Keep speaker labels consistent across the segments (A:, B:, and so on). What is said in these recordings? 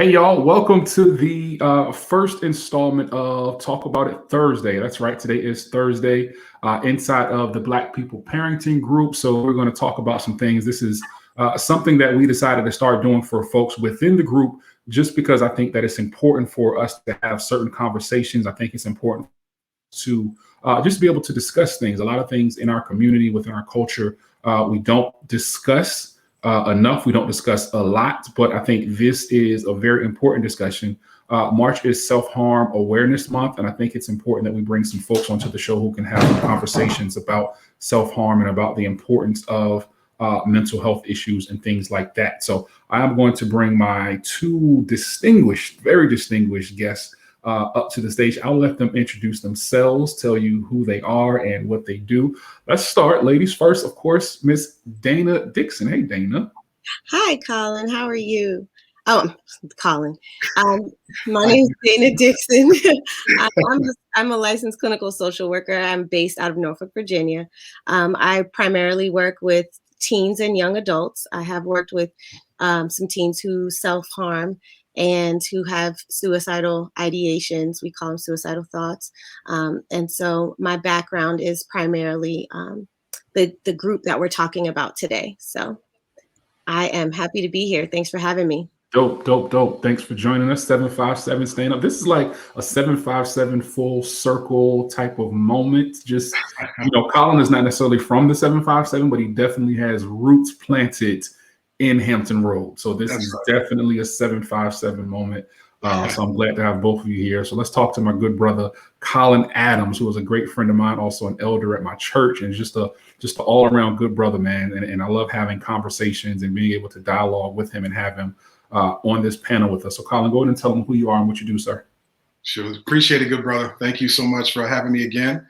A: Hey y'all, welcome to the first installment of Talk About It Thursday. That's right, today is Thursday inside of the Black People Parenting Group. So we're going to talk about some things. This is something that we decided to start doing for folks within the group, just because I think that it's important for us to have certain conversations. I think it's important to just be able to discuss things. A lot of things in our community, within our culture, we don't discuss enough. We don't discuss a lot, but I think this is a very important discussion. March is Self-Harm Awareness Month, and I think it's important that we bring some folks onto the show who can have some conversations about self-harm and about the importance of mental health issues and things like that. So I'm going to bring my two very distinguished guests up to the stage. I'll let them introduce themselves, tell you who they are and what they do. Let's start, ladies first, of course, Miss Dana Dixon. Hey, Dana.
B: Hi, Colin. How are you? Oh, Colin. My name is Dana Dixon. I'm a licensed clinical social worker. I'm based out of Norfolk, Virginia. I primarily work with teens and young adults. I have worked with some teens who self-harm and who have suicidal ideations. We call them suicidal thoughts. And so my background is primarily the group that we're talking about today. So I am happy to be here. Thanks for having me.
A: Dope. Thanks for joining us. 757 Stand Up. This is like a 757 full circle type of moment. Just, Colin is not necessarily from the 757, but he definitely has roots planted in Hampton Road. So this is definitely a 757 moment. So I'm glad to have both of you here. So let's talk to my good brother, Colin Adams, who is a great friend of mine, also an elder at my church, and just an all around good brother, man. And I love having conversations and being able to dialogue with him and have him on this panel with us. So Colin, go ahead and tell them who you are and what you do, sir.
C: Sure. Appreciate it, good brother. Thank you so much for having me again.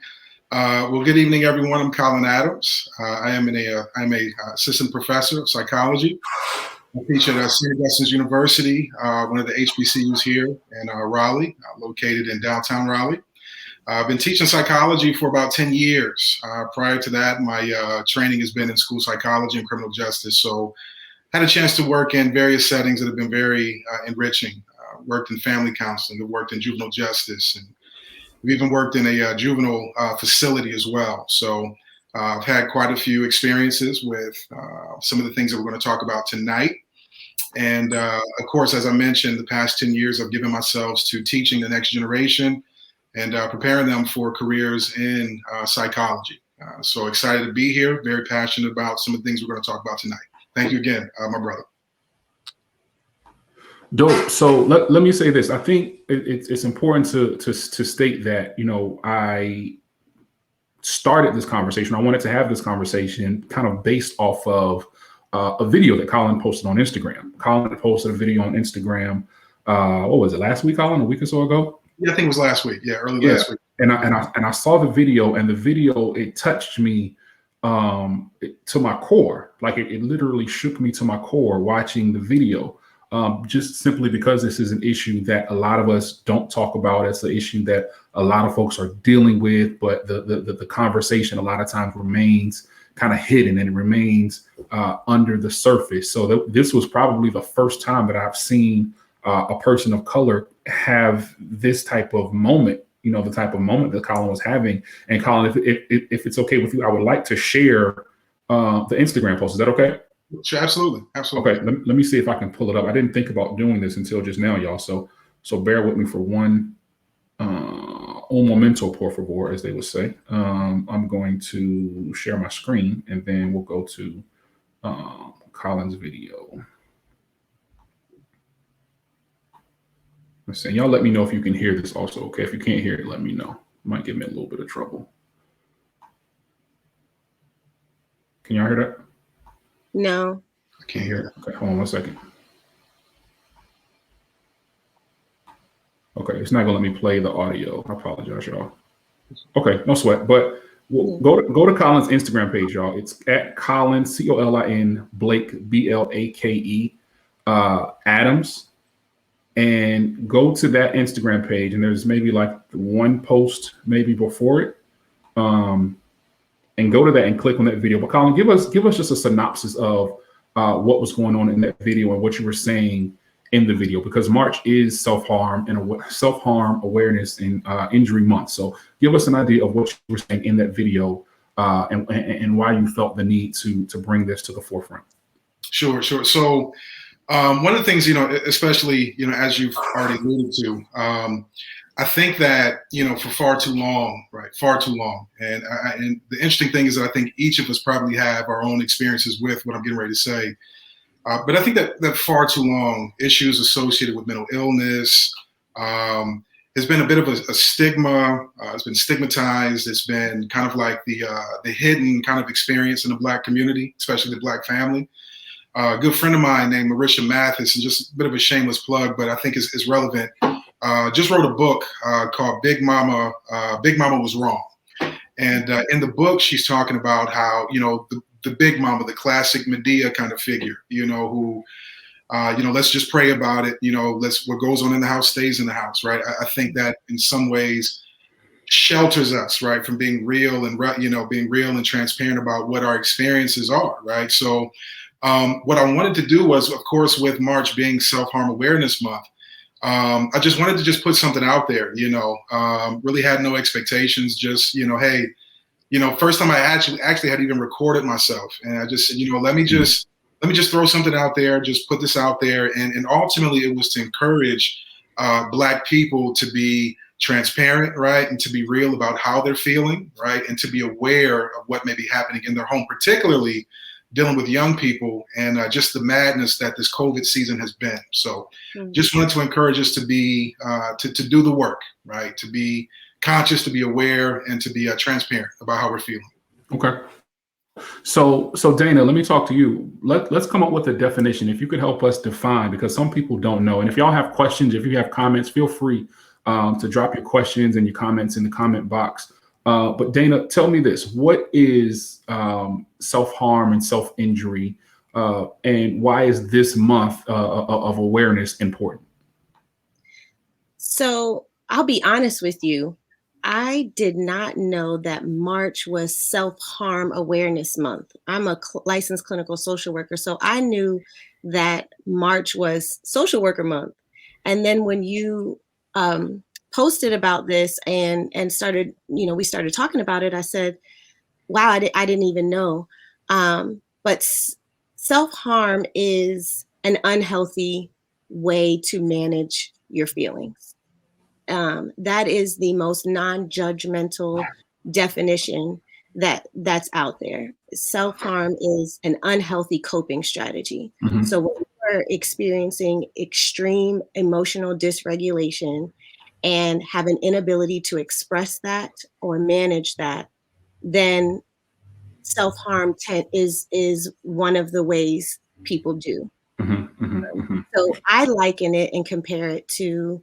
C: Well, good evening, everyone. I'm Colin Adams. I'm a assistant professor of psychology. I teach at St. Augustine's University, one of the HBCUs here in Raleigh, located in downtown Raleigh. I've been teaching psychology for about 10 years. Prior to that, my training has been in school psychology and criminal justice. So I had a chance to work in various settings that have been very enriching. Worked in family counseling, I've worked in juvenile justice, and we've even worked in a juvenile facility as well. So I've had quite a few experiences with some of the things that we're going to talk about tonight. And of course, as I mentioned, the past 10 years, I've given myself to teaching the next generation and preparing them for careers in psychology. So excited to be here, very passionate about some of the things we're going to talk about tonight. Thank you again, my brother.
A: Dope. So let me say this. I think it's important to state that, I started this conversation. I wanted to have this conversation kind of based off of a video that Colin posted on Instagram. Colin posted a video on Instagram. What was it, last week, Colin? A week or so ago?
C: Yeah, I think it was last week. Yeah, early last week.
A: And I saw the video, and the video, it touched me to my core. Like it literally shook me to my core watching the video. Just simply because this is an issue that a lot of us don't talk about. It's an issue that a lot of folks are dealing with, but the conversation a lot of times remains kind of hidden and it remains under the surface. So this was probably the first time that I've seen a person of color have this type of moment, the type of moment that Colin was having. And Colin, if it's okay with you, I would like to share the Instagram post. Is that okay?
C: Sure, absolutely.
A: Okay, let me see if I can pull it up. I didn't think about doing this until just now, y'all. So bear with me for one. Un momento, por favor, as they would say. I'm going to share my screen, and then we'll go to Colin's video. Let's see. Y'all let me know if you can hear this also, okay? If you can't hear it, let me know. Might give me a little bit of trouble. Can y'all hear that?
B: No.
C: I can't hear it.
A: Okay, hold on 1 second. Okay, it's not gonna let me play the audio. I apologize, y'all. Okay, no sweat. But we'll go to Colin's Instagram page, y'all. It's at Colin, Colin Blake, Blake Adams, and go to that Instagram page. And there's maybe like one post maybe before it, and go to that and click on that video. But Colin, give us just a synopsis of what was going on in that video and what you were saying in the video, because March is self-harm and self-harm awareness and injury month. So give us an idea of what you were saying in that video, and why you felt the need to bring this to the forefront.
C: Sure. So one of the things, especially, as you've already alluded to, I think that, for far too long, And the interesting thing is that I think each of us probably have our own experiences with what I'm getting ready to say. But I think that far too long, issues associated with mental illness has been a bit of a stigma. It's been stigmatized. It's been kind of like the hidden kind of experience in the Black community, especially the Black family. A good friend of mine named Marisha Mathis, and just a bit of a shameless plug, but I think is relevant, just wrote a book called Big Mama Was Wrong. And in the book, she's talking about how, the Big Mama, the classic Medea kind of figure, who, let's just pray about it. What goes on in the house stays in the house, right? I think that in some ways shelters us, right, from being real and, being real and transparent about what our experiences are, right? So what I wanted to do was, of course, with March being Self-Harm Awareness Month, I just wanted to put something out there, really had no expectations, just, hey, first time I actually had even recorded myself. And I just said, let me just throw something out there, just put this out there. And ultimately it was to encourage Black people to be transparent, right? And to be real about how they're feeling, right? And to be aware of what may be happening in their home, particularly dealing with young people and just the madness that this COVID season has been. So just wanted to encourage us to be, to do the work, right? To be conscious, to be aware, and to be transparent about how we're feeling.
A: Okay. So Dana, let me talk to you. Let's come up with a definition. If you could help us define, because some people don't know. And if y'all have questions, if you have comments, feel free to drop your questions and your comments in the comment box. But Dana, tell me this: what is self-harm and self-injury, and why is this month of awareness important?
B: So I'll be honest with you. I did not know that March was Self-Harm Awareness Month. I'm a licensed clinical social worker, so I knew that March was Social Worker Month. And then when you posted about this and started, we started talking about it, I said, wow, I didn't even know. But self-harm is an unhealthy way to manage your feelings. That is the most non-judgmental definition that's out there. Self-harm is an unhealthy coping strategy. Mm-hmm. So when you're experiencing extreme emotional dysregulation and have an inability to express that or manage that, then self-harm is one of the ways people do. Mm-hmm, mm-hmm, mm-hmm. So I liken it and compare it to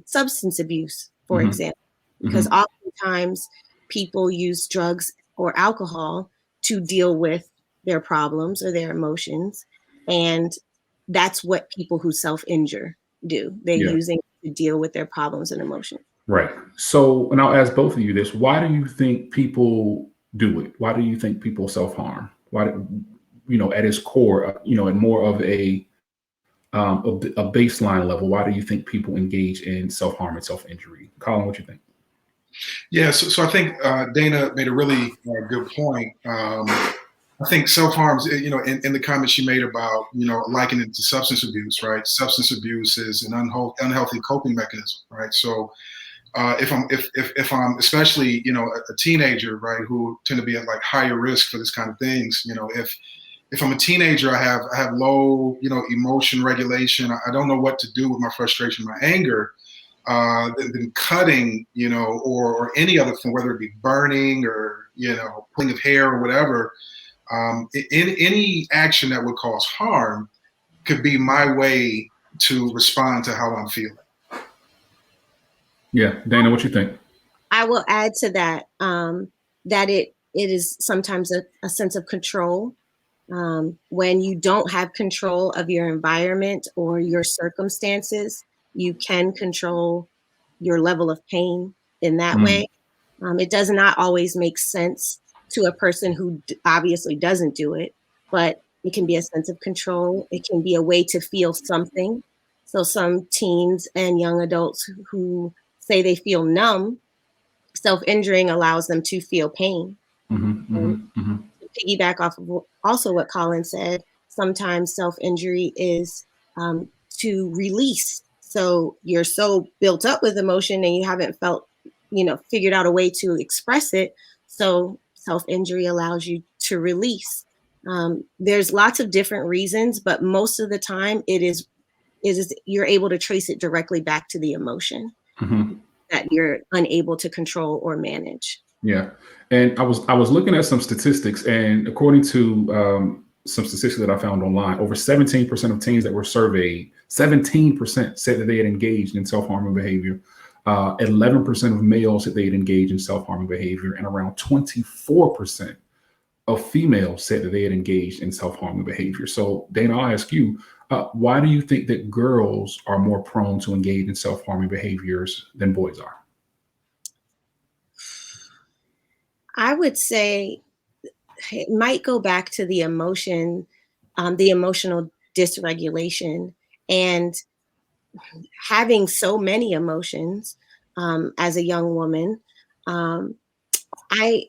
B: substance abuse, for example, because oftentimes people use drugs or alcohol to deal with their problems or their emotions. And that's what people who self-injure do. They're using it to deal with their problems and emotions. Right.
A: So, and I'll ask both of you this: why do you think people do it? Why do you think people self-harm? Why, at its core, and more of a baseline level, why do you think people engage in self-harm and self-injury? Colin, what do you think?
C: Yeah, so I think Dana made a really good point. I think self-harm, in the comments she made about, likening it to substance abuse, right? Substance abuse is an unhealthy coping mechanism, right? So if I'm especially, a teenager, right, who tend to be at like higher risk for this kind of things, if I'm a teenager, I have low, emotion regulation. I don't know what to do with my frustration, my anger. Then cutting, or any other thing, whether it be burning or, pulling of hair or whatever, any action that would cause harm could be my way to respond to how I'm feeling.
A: Yeah, Dana, what you think?
B: I will add to that, that it is sometimes a sense of control. When you don't have control of your environment or your circumstances, you can control your level of pain in that way. It does not always make sense to a person who obviously doesn't do it, but it can be a sense of control. It can be a way to feel something So some teens and young adults who say they feel numb, self-injuring allows them to feel pain. To piggyback off of also what Colin said, sometimes self-injury is to release. So you're so built up with emotion and you haven't figured out a way to express it. So self-injury allows you to release. There's lots of different reasons, but most of the time it is you're able to trace it directly back to the emotion that you're unable to control or manage.
A: Yeah. And I was looking at some statistics, and according to some statistics that I found online, over 17% of teens that were surveyed, 17% said that they had engaged in self-harming behavior. 11% of males said they had engaged in self-harming behavior, and around 24% of females said that they had engaged in self-harming behavior. So Dana, I'll ask you, why do you think that girls are more prone to engage in self-harming behaviors than boys are?
B: I would say it might go back to the emotion, the emotional dysregulation, and having so many emotions as a young woman. I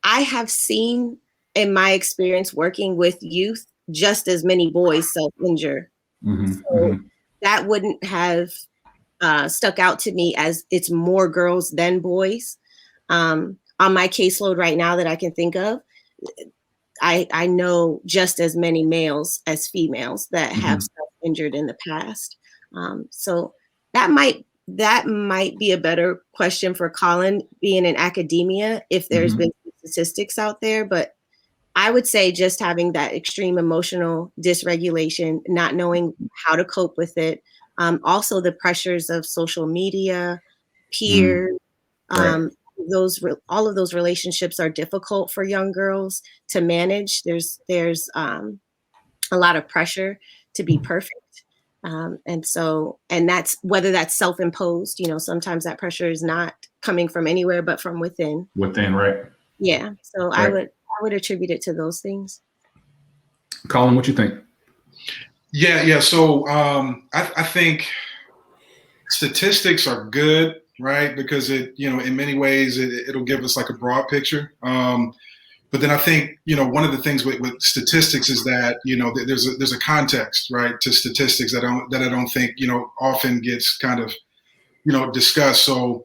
B: have seen in my experience working with youth just as many boys self-injure. So that wouldn't have stuck out to me as it's more girls than boys. On my caseload right now that I can think of, I know just as many males as females that have self-injured in the past. So that might be a better question for Colin, being in academia, if there's been statistics out there. But I would say just having that extreme emotional dysregulation, not knowing how to cope with it. Also the pressures of social media, peers, all of those relationships are difficult for young girls to manage. There's a lot of pressure to be perfect. And that's whether that's self-imposed, sometimes that pressure is not coming from anywhere, but from within.
A: Within, right?
B: Yeah. So right. I would attribute it to those things.
A: Colin, what you think?
C: Yeah. So I think statistics are good, right? Because it, in many ways it'll give us like a broad picture. But then I think, one of the things with statistics is that, there's a context, right, to statistics that I don't think, often gets kind of, discussed. So,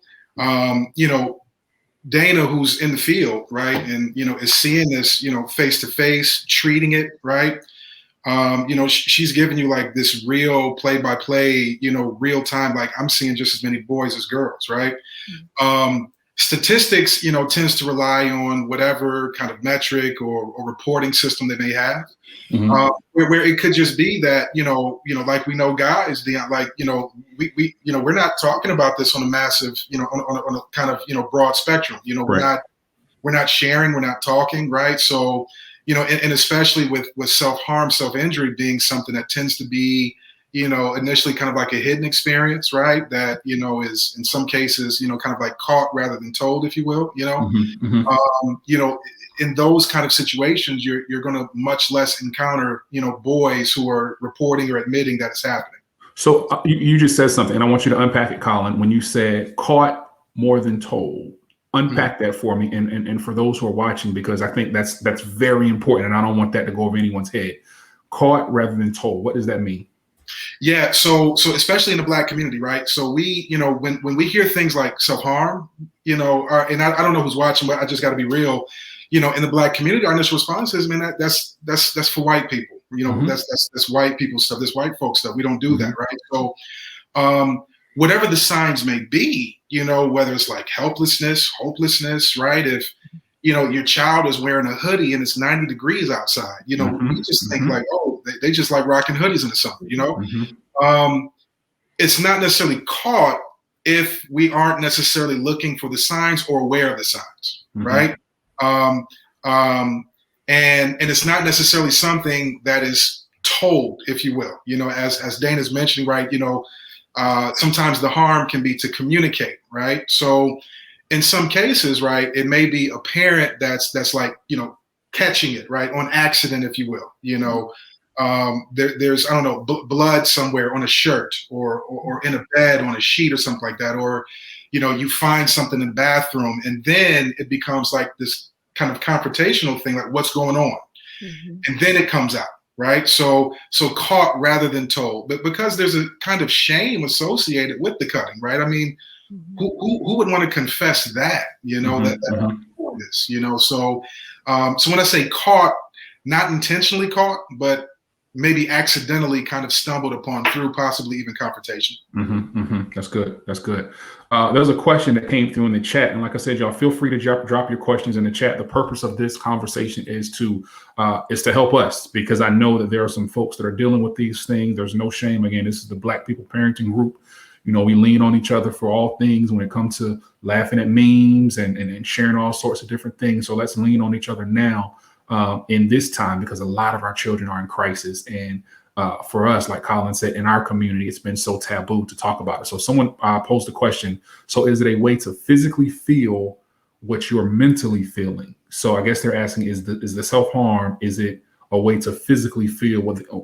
C: Dana, who's in the field, right, and, is seeing this, face to face, treating it, right. She's giving you like this real play by play, real time, like I'm seeing just as many boys as girls, right. Statistics, tends to rely on whatever kind of metric or reporting system they may have, where it could just be that, like we know guys, we're not talking about this on a massive, on a kind of, broad spectrum,
A: right.
C: we're not sharing, we're not talking, right? So, and especially with self-harm, self-injury being something that tends to be, initially kind of like a hidden experience, right? That, is in some cases, kind of like caught rather than told, if you will, in those kind of situations, you're going to much less encounter, boys who are reporting or admitting that it's happening.
A: So you just said something, and I want you to unpack it, Colin. When you said caught more than told, unpack that for me, and for those who are watching, because I think that's very important, and I don't want that to go over anyone's head. Caught rather than told. What does that mean?
C: Yeah, so especially in the Black community, right? So we, when we hear things like self-harm, and I don't know who's watching, but I just got to be real. In the Black community, our initial response is, man, that's for white people. That's white people stuff. That's white folks stuff. We don't do that, right? So, whatever the signs may be, whether it's like helplessness, hopelessness, right? If your child is wearing a hoodie and it's 90 degrees outside, we just think like, oh, they just like rocking hoodies in the summer, It's not necessarily caught if we aren't necessarily looking for the signs or aware of the signs, right? And it's not necessarily something that is told, if you will, as Dana's mentioning, right? Sometimes the harm can be to communicate, right? So in some cases, right, it may be a parent that's like, catching it, right, on accident, if you will, there's, I don't know, blood somewhere on a shirt or in a bed on a sheet or something like that, or you find something in the bathroom, and then it becomes like this kind of confrontational thing, like what's going on, and then it comes out, right? So caught rather than told, but because there's a kind of shame associated with the cutting, right? I mean, who would want to confess that, this, so when I say caught, not intentionally caught, but maybe accidentally kind of stumbled upon through possibly even confrontation.
A: That's good. That's good. There's a question that came through in the chat. And like I said, y'all feel free to drop your questions in the chat. The purpose of this conversation is to help us, because I know that there are some folks that are dealing with these things. There's no shame. Again, this is the Black People Parenting Group. We lean on each other for all things when it comes to laughing at memes and sharing all sorts of different things. So let's lean on each other now in this time, because a lot of our children are in crisis. And for us, like Colin said, in our community, it's been so taboo to talk about it. So someone posed a question. So is it a way to physically feel what you're mentally feeling? So I guess they're asking, is the self-harm, is it a way to physically feel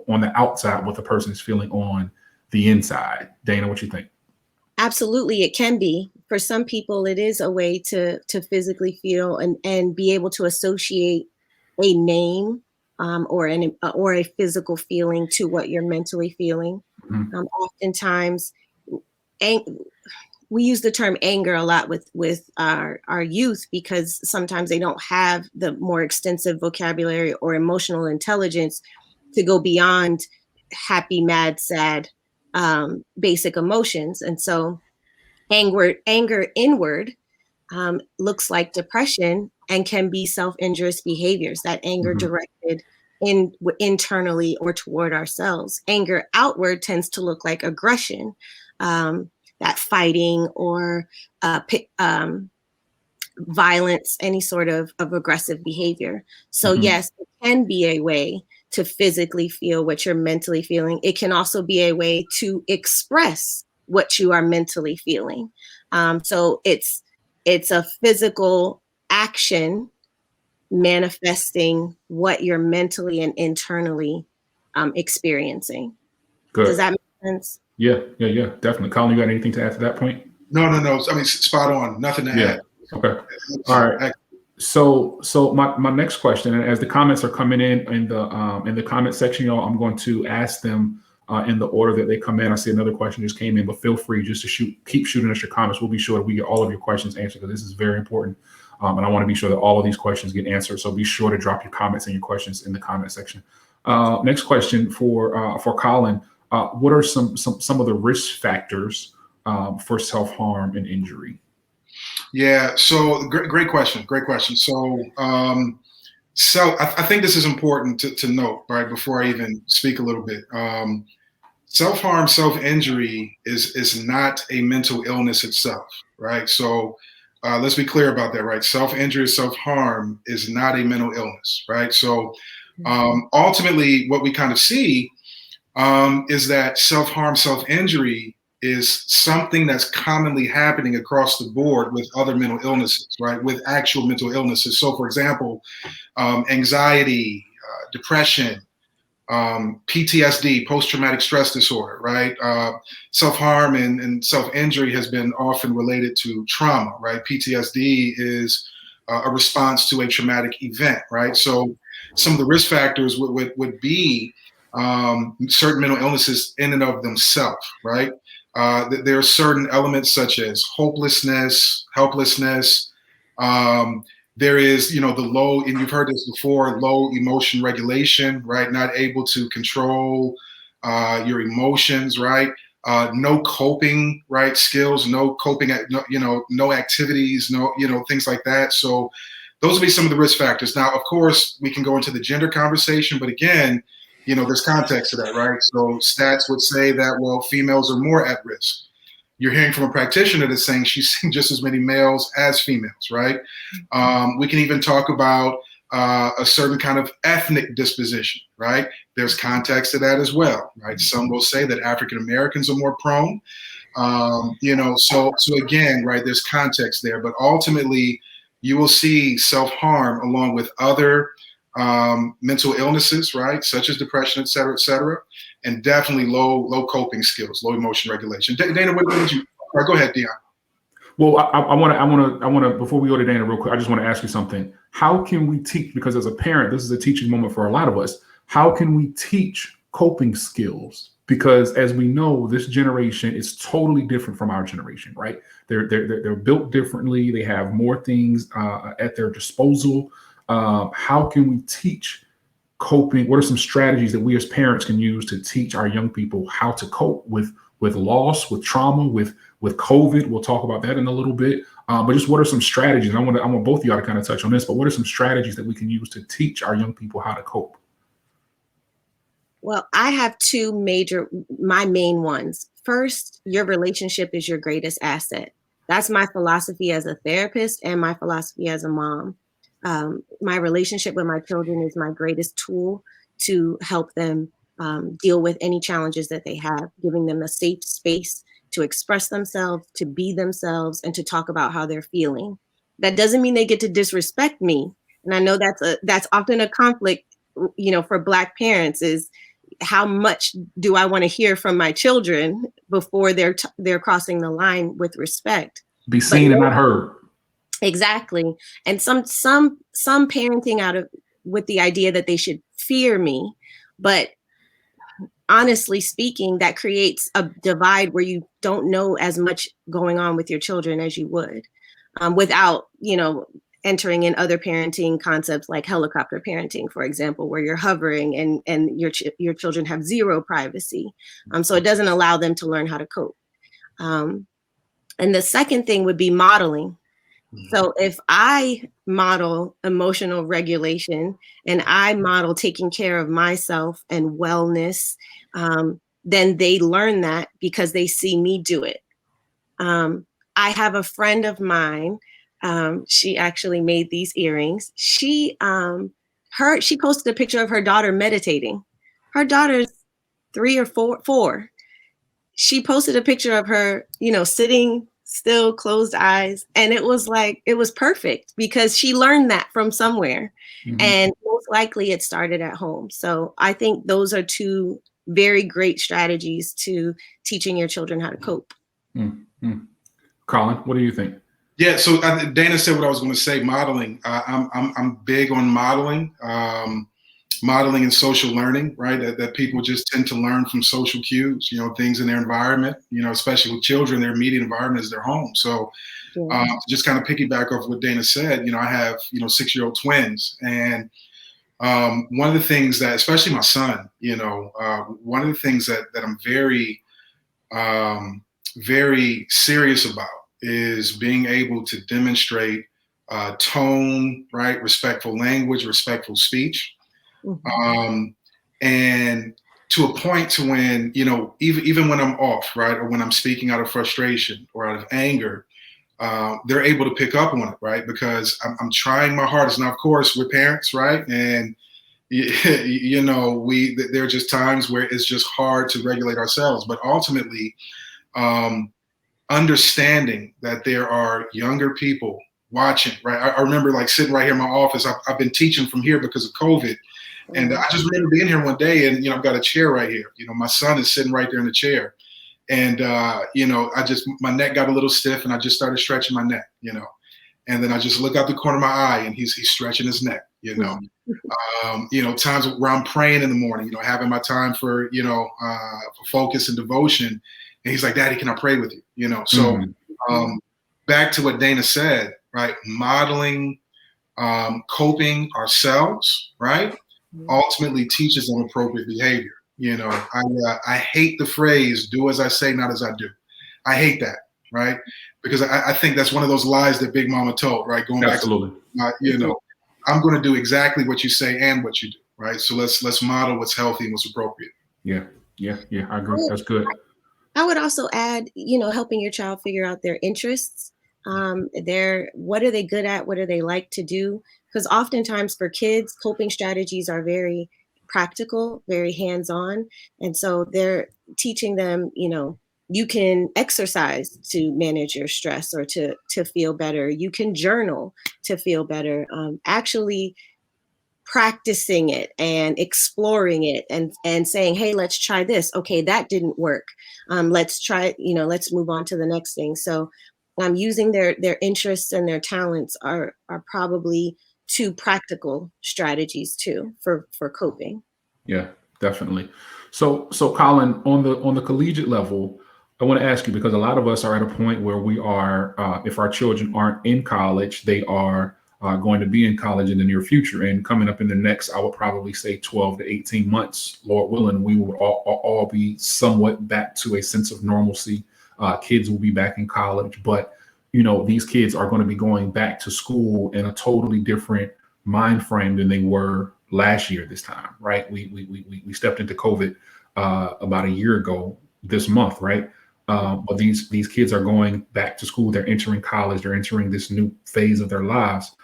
A: on the outside what the person is feeling on the inside? Dana, what you think?
B: Absolutely, it can be. For some people, it is a way to physically feel and be able to associate a name or a physical feeling to what you're mentally feeling. Oftentimes, we use the term anger a lot with our youth, because sometimes they don't have the more extensive vocabulary or emotional intelligence to go beyond happy, mad, sad, basic emotions. And so anger inward looks like depression and can be self-injurious behaviors, that anger directed internally or toward ourselves. Anger outward tends to look like aggression, that fighting or violence, any sort of aggressive behavior. So yes, it can be a way to physically feel what you're mentally feeling. It can also be a way to express what you are mentally feeling. So it's a physical action manifesting what you're mentally and internally experiencing.
A: Good.
B: Does that make sense?
A: Yeah, definitely. Colin, you got anything to add to that point?
C: No. I mean, spot on. Nothing to add.
A: Okay. All right. So my next question, and as the comments are coming in the comment section, y'all, I'm going to ask them in the order that they come in. I see another question just came in, but feel free just to keep shooting us your comments. We'll be sure that we get all of your questions answered, because this is very important. And I want to be sure that all of these questions get answered. So be sure to drop your comments and your questions in the comment section. Next question for Colin. What are some of the risk factors for self-harm and injury?
C: Yeah, so great question. So I think this is important to note, right, before I even speak a little bit. Self-harm, self-injury is not a mental illness itself, right? So let's be clear about that, right? Self-injury, self-harm is not a mental illness, right? So ultimately, what we kind of see is that self-harm, self-injury is something that's commonly happening across the board with other mental illnesses, right? With actual mental illnesses. So, for example, anxiety, depression, PTSD, post-traumatic stress disorder, right? Self-harm and self-injury has been often related to trauma, right? PTSD is a response to a traumatic event, right? So some of the risk factors would be certain mental illnesses in and of themselves, right? There are certain elements such as hopelessness, helplessness. There is, the low, and you've heard this before, low emotion regulation, right? Not able to control your emotions, right? No coping, right? Skills, no coping, no activities, things like that. So those would be some of the risk factors. Now, of course, we can go into the gender conversation, but again, there's context to that, right? So stats would say that, well, females are more at risk. You're hearing from a practitioner that's saying she's seen just as many males as females, right? We can even talk about a certain kind of ethnic disposition, right? There's context to that as well, right? Some will say that African Americans are more prone, so again, right, there's context there, but ultimately you will see self-harm along with other mental illnesses, right, such as depression, et cetera, and definitely low coping skills, low emotion regulation. Dana, what did you? All right, go ahead, Dion.
A: Well, I want to, before we go to Dana real quick, I just want to ask you something. How can we teach, because as a parent, this is a teaching moment for a lot of us. How can we teach coping skills? Because as we know, this generation is totally different from our generation, right? They're built differently. They have more things at their disposal. How can we teach coping? What are some strategies that we as parents can use to teach our young people how to cope with loss, with trauma, with COVID? We'll talk about that in a little bit. But just what are some strategies? I want both of y'all to kind of touch on this, but what are some strategies that we can use to teach our young people how to cope?
B: Well, I have my main ones. First, your relationship is your greatest asset. That's my philosophy as a therapist and my philosophy as a mom. My relationship with my children is my greatest tool to help them deal with any challenges that they have, giving them a safe space to express themselves, to be themselves, and to talk about how they're feeling. That doesn't mean they get to disrespect me. And I know that's often a conflict, for Black parents, is how much do I want to hear from my children before they're crossing the line with respect.
A: Be seen and not heard.
B: Exactly. And some parenting with the idea that they should fear me, but honestly speaking, that creates a divide where you don't know as much going on with your children as you would, without, entering in other parenting concepts like helicopter parenting, for example, where you're hovering and your children have zero privacy. So it doesn't allow them to learn how to cope. And the second thing would be modeling. So if I model emotional regulation and I model taking care of myself and wellness, then they learn that because they see me do it. I have a friend of mine. She actually made these earrings. She posted a picture of her daughter meditating. Her daughter's 3 or 4. She posted a picture of her, sitting still, closed eyes. And it was perfect because she learned that from somewhere. Mm-hmm. And most likely it started at home. So I think those are 2 very great strategies to teaching your children how to cope.
A: Mm-hmm. Colin, what do you think?
C: Yeah, so Dana said what I was going to say. Modeling. I'm big on modeling. Modeling and social learning, right? That people just tend to learn from social cues, things in their environment, especially with children, their immediate environment is their home. So just kind of piggyback off what Dana said, I have, 6-year-old twins. And one of the things that, especially my son, one of the things that I'm very, very serious about is being able to demonstrate tone, right? Respectful language, respectful speech. Mm-hmm. And to a point to when, even when I'm off, right, or when I'm speaking out of frustration or out of anger, they're able to pick up on it, right? Because I'm trying my hardest. Now, of course, we're parents, right? And, there are just times where it's just hard to regulate ourselves. But ultimately, understanding that there are younger people watching, right? I remember sitting right here in my office. I've been teaching from here because of COVID. And I just remember being here one day and, I've got a chair right here. My son is sitting right there in the chair. And, my neck got a little stiff and I just started stretching my neck, and then I just look out the corner of my eye and he's stretching his neck, times where I'm praying in the morning, having my time for, for focus and devotion. And he's like, Daddy, can I pray with you? So back to what Dana said, right? Modeling, coping ourselves, right? Ultimately teaches them appropriate behavior. I hate the phrase, do as I say, not as I do. I hate that, right? Because I think that's one of those lies that Big Mama told, right? Going
A: Absolutely.
C: Back to, I'm going to do exactly what you say and what you do, right? So let's model what's healthy and what's appropriate.
A: Yeah, I agree. That's good.
B: I would also add, helping your child figure out their interests. What are they good at? What do they like to do? Because oftentimes for kids, coping strategies are very practical, very hands-on. And so they're teaching them, you can exercise to manage your stress or to feel better. You can journal to feel better. Actually practicing it and exploring it and saying, hey, let's try this. Okay, that didn't work. Let's try, let's move on to the next thing. So using their interests and their talents are probably two practical strategies too for coping.
A: Yeah, definitely. So Colin, on the collegiate level, I want to ask you, because a lot of us are at a point where we are, if our children aren't in college, they are going to be in college in the near future. And coming up in the next, I would probably say 12 to 18 months, Lord willing, we will all be somewhat back to a sense of normalcy. Kids will be back in college, but these kids are going to be going back to school in a totally different mind frame than they were last year this time, right? We stepped into COVID about a year ago this month, right? But these kids are going back to school. They're entering college. They're entering this new phase of their lives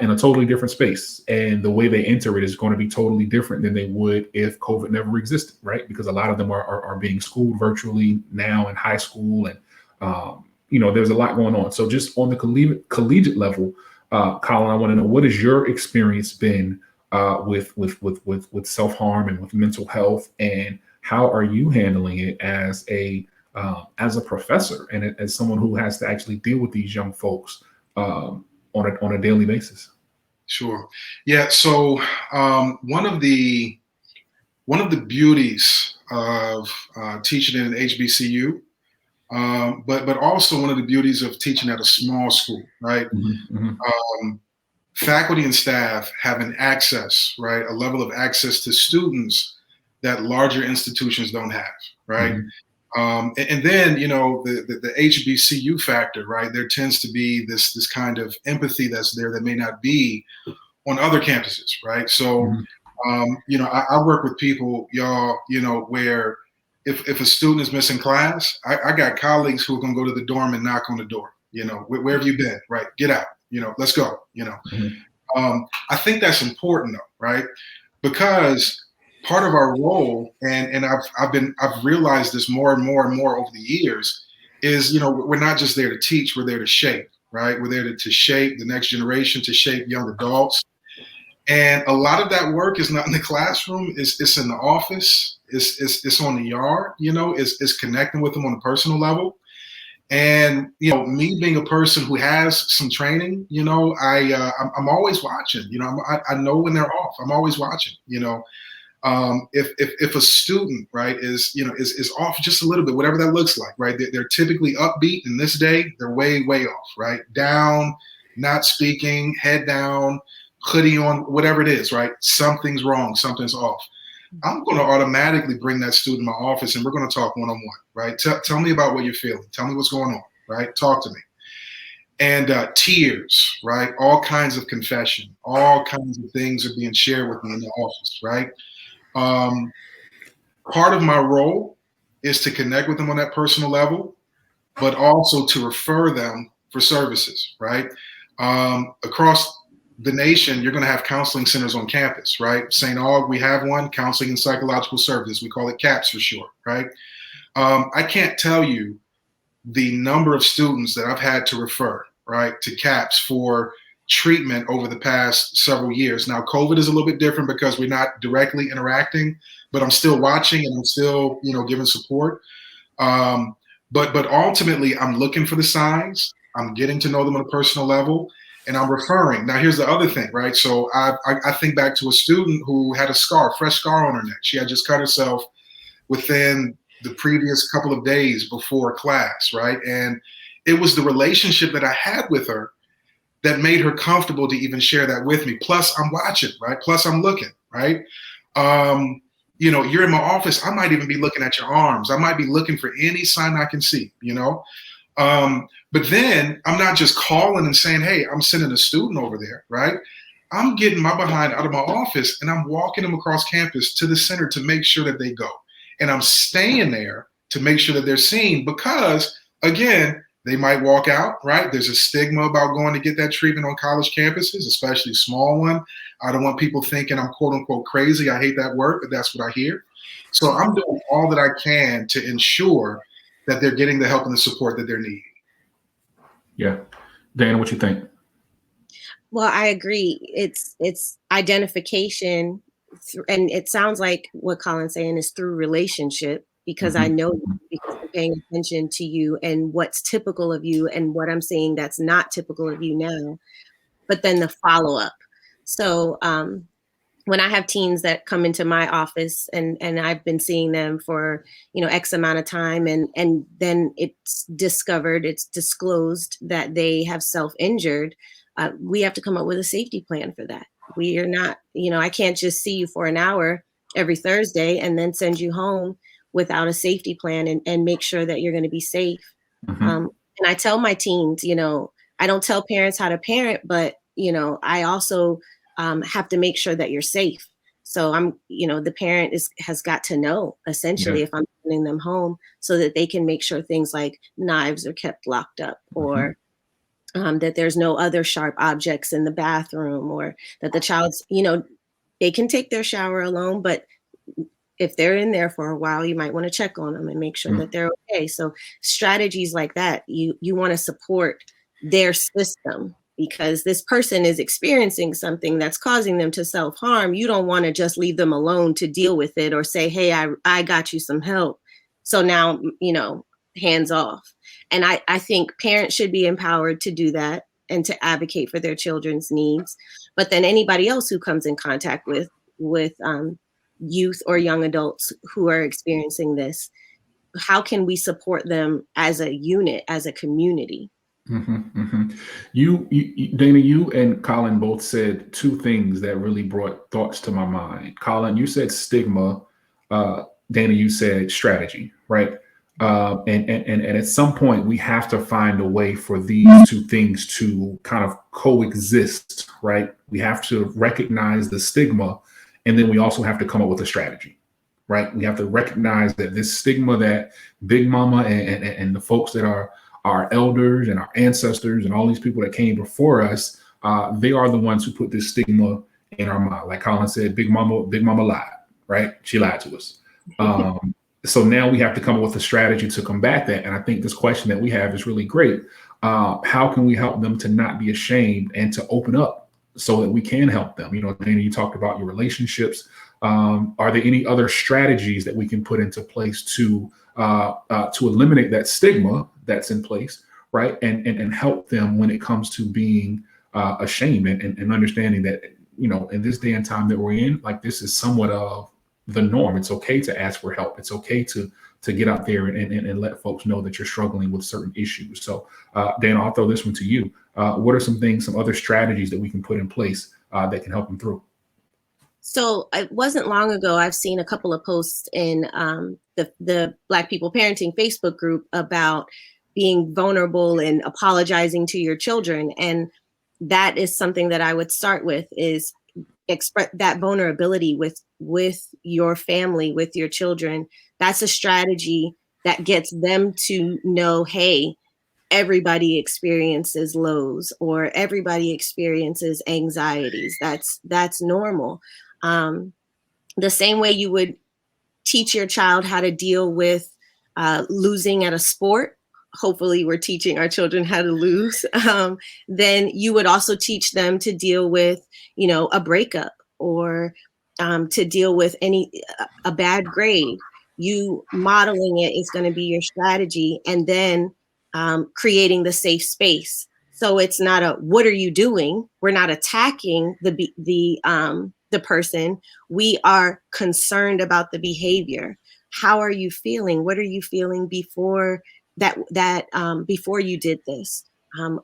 A: in a totally different space. And the way they enter it is going to be totally different than they would if COVID never existed, right? Because a lot of them are being schooled virtually now in high school. And, there's a lot going on. So just on the collegiate level, Colin, I want to know, what has your experience been with self-harm and with mental health, and how are you handling it as a professor and as someone who has to actually deal with these young folks on a daily basis?
C: Sure. Yeah. So one of the beauties of teaching in an HBCU, but also one of the beauties of teaching at a small school, right?
A: Mm-hmm, mm-hmm.
C: Faculty and staff have an access, right? A level of access to students that larger institutions don't have, right? Mm-hmm. And then, the HBCU factor, right? There tends to be this kind of empathy that's there that may not be on other campuses, right? So, mm-hmm. I work with people, y'all, where if a student is missing class, I got colleagues who are going to go to the dorm and knock on the door, where have you been, right? Get out, let's go, Mm-hmm. I think that's important though, right? Because part of our role, and I've realized this more and more and more over the years, is we're not just there to teach, we're there to shape, right? We're there to shape the next generation, to shape young adults. And a lot of that work is not in the classroom, it's in the office, it's on the yard, it's connecting with them on a personal level. And me being a person who has some training, I'm always watching. I know when they're off. I'm always watching. If a student, right, is off just a little bit, whatever that looks like, right, they're typically upbeat, and this day they're way off, right, down, not speaking, head down, hoodie on, whatever it is, right, something's wrong, something's off. I'm going to automatically bring that student in my office, and we're going to talk one-on-one, right? Tell me about what you're feeling. Tell me what's going on, right? Talk to me. And tears, right? All kinds of confession, all kinds of things are being shared with me in the office, right? Part of my role is to connect with them on that personal level, but also to refer them for services, right? Across the nation, you're going to have counseling centers on campus, right? St. Aug, we have one, Counseling and Psychological Services. We call it CAPS for short, right? I can't tell you the number of students that I've had to refer, right, to CAPS for treatment over the past several years. Now, COVID is a little bit different because we're not directly interacting, but I'm still watching and I'm still, giving support. But ultimately, I'm looking for the signs. I'm getting to know them on a personal level. And I'm referring. Now, here's the other thing, right? So I think back to a student who had a fresh scar on her neck. She had just cut herself within the previous couple of days before class, right? And it was the relationship that I had with her that made her comfortable to even share that with me. Plus, I'm watching, right? Plus, I'm looking, right? You're in my office. I might even be looking at your arms. I might be looking for any sign I can see, But then I'm not just calling and saying, hey, I'm sending a student over there, right? I'm getting my behind out of my office and I'm walking them across campus to the center to make sure that they go. And I'm staying there to make sure that they're seen because, again, they might walk out, right? There's a stigma about going to get that treatment on college campuses, especially small one. I don't want people thinking I'm quote unquote crazy. I hate that word, but that's what I hear. So I'm doing all that I can to ensure that they're getting the help and the support that they're needing.
A: Yeah. Dana, what you think?
B: Well, I agree. It's identification, and it sounds like what Colin's saying is through relationship, because I
A: Mhm,
B: know you,
A: mhm.
B: because I'm paying attention to you and what's typical of you and what I'm seeing that's not typical of you now. But then the follow up. So when I have teens that come into my office and I've been seeing them for, X amount of time, and then it's discovered, it's disclosed that they have self-injured, we have to come up with a safety plan for that. We are not, I can't just see you for an hour every Thursday and then send you home without a safety plan and make sure that you're going to be safe.
A: Mhm.
B: And I tell my teens, I don't tell parents how to parent, but I also have to make sure that you're safe. So the parent has got to know,
A: Yeah.
B: essentially, if I'm sending them home, so that they can make sure things like knives are kept locked up,
A: Mhm.
B: or that there's no other sharp objects in the bathroom, or that the child's, they can take their shower alone, but if they're in there for a while, you might want to check on them and make sure
A: Mm.
B: that they're okay. So strategies like that, you want to support their system, because this person is experiencing something that's causing them to self-harm. You don't want to just leave them alone to deal with it, or say, hey, I got you some help. So now, hands off. And I think parents should be empowered to do that and to advocate for their children's needs. But then anybody else who comes in contact with youth or young adults who are experiencing this, how can we support them as a unit, as a community?
A: Mhm, mhm. Dana, you and Colin both said two things that really brought thoughts to my mind. Colin, you said stigma. Dana, you said strategy, right? And at some point, we have to find a way for these two things to kind of coexist, right? We have to recognize the stigma, and then we also have to come up with a strategy, right? We have to recognize that this stigma that Big Mama and the folks that are our elders and our ancestors and all these people that came before us, they are the ones who put this stigma in our mind. Like Colin said, Big Mama lied, right? She lied to us. Um, so now we have to come up with a strategy to combat that. And I think this question that we have is really great. How can we help them to not be ashamed and to open up so that we can help them? Dana, you talked about your relationships. Are there any other strategies that we can put into place to eliminate that stigma that's in place, right? And help them when it comes to being ashamed and understanding that, in this day and time that we're in, like this is somewhat of the norm. It's okay to ask for help. It's okay to get out there and let folks know that you're struggling with certain issues. So, Dan, I'll throw this one to you. What are some other strategies that we can put in place that can help them through?
B: So it wasn't long ago, I've seen a couple of posts in the Black People Parenting Facebook group about being vulnerable and apologizing to your children. And that is something that I would start with, is express that vulnerability with your family, with your children. That's a strategy that gets them to know, hey, everybody experiences lows, or everybody experiences anxieties. That's normal. um, the same way you would teach your child how to deal with losing at a sport. Hopefully we're teaching our children how to lose. Then you would also teach them to deal with, a breakup, or to deal with a bad grade. You modeling it is going to be your strategy, and then creating the safe space. So it's not a what are you doing? We're not attacking the person. We are concerned about the behavior. How are you feeling? What are you feeling before before you did this?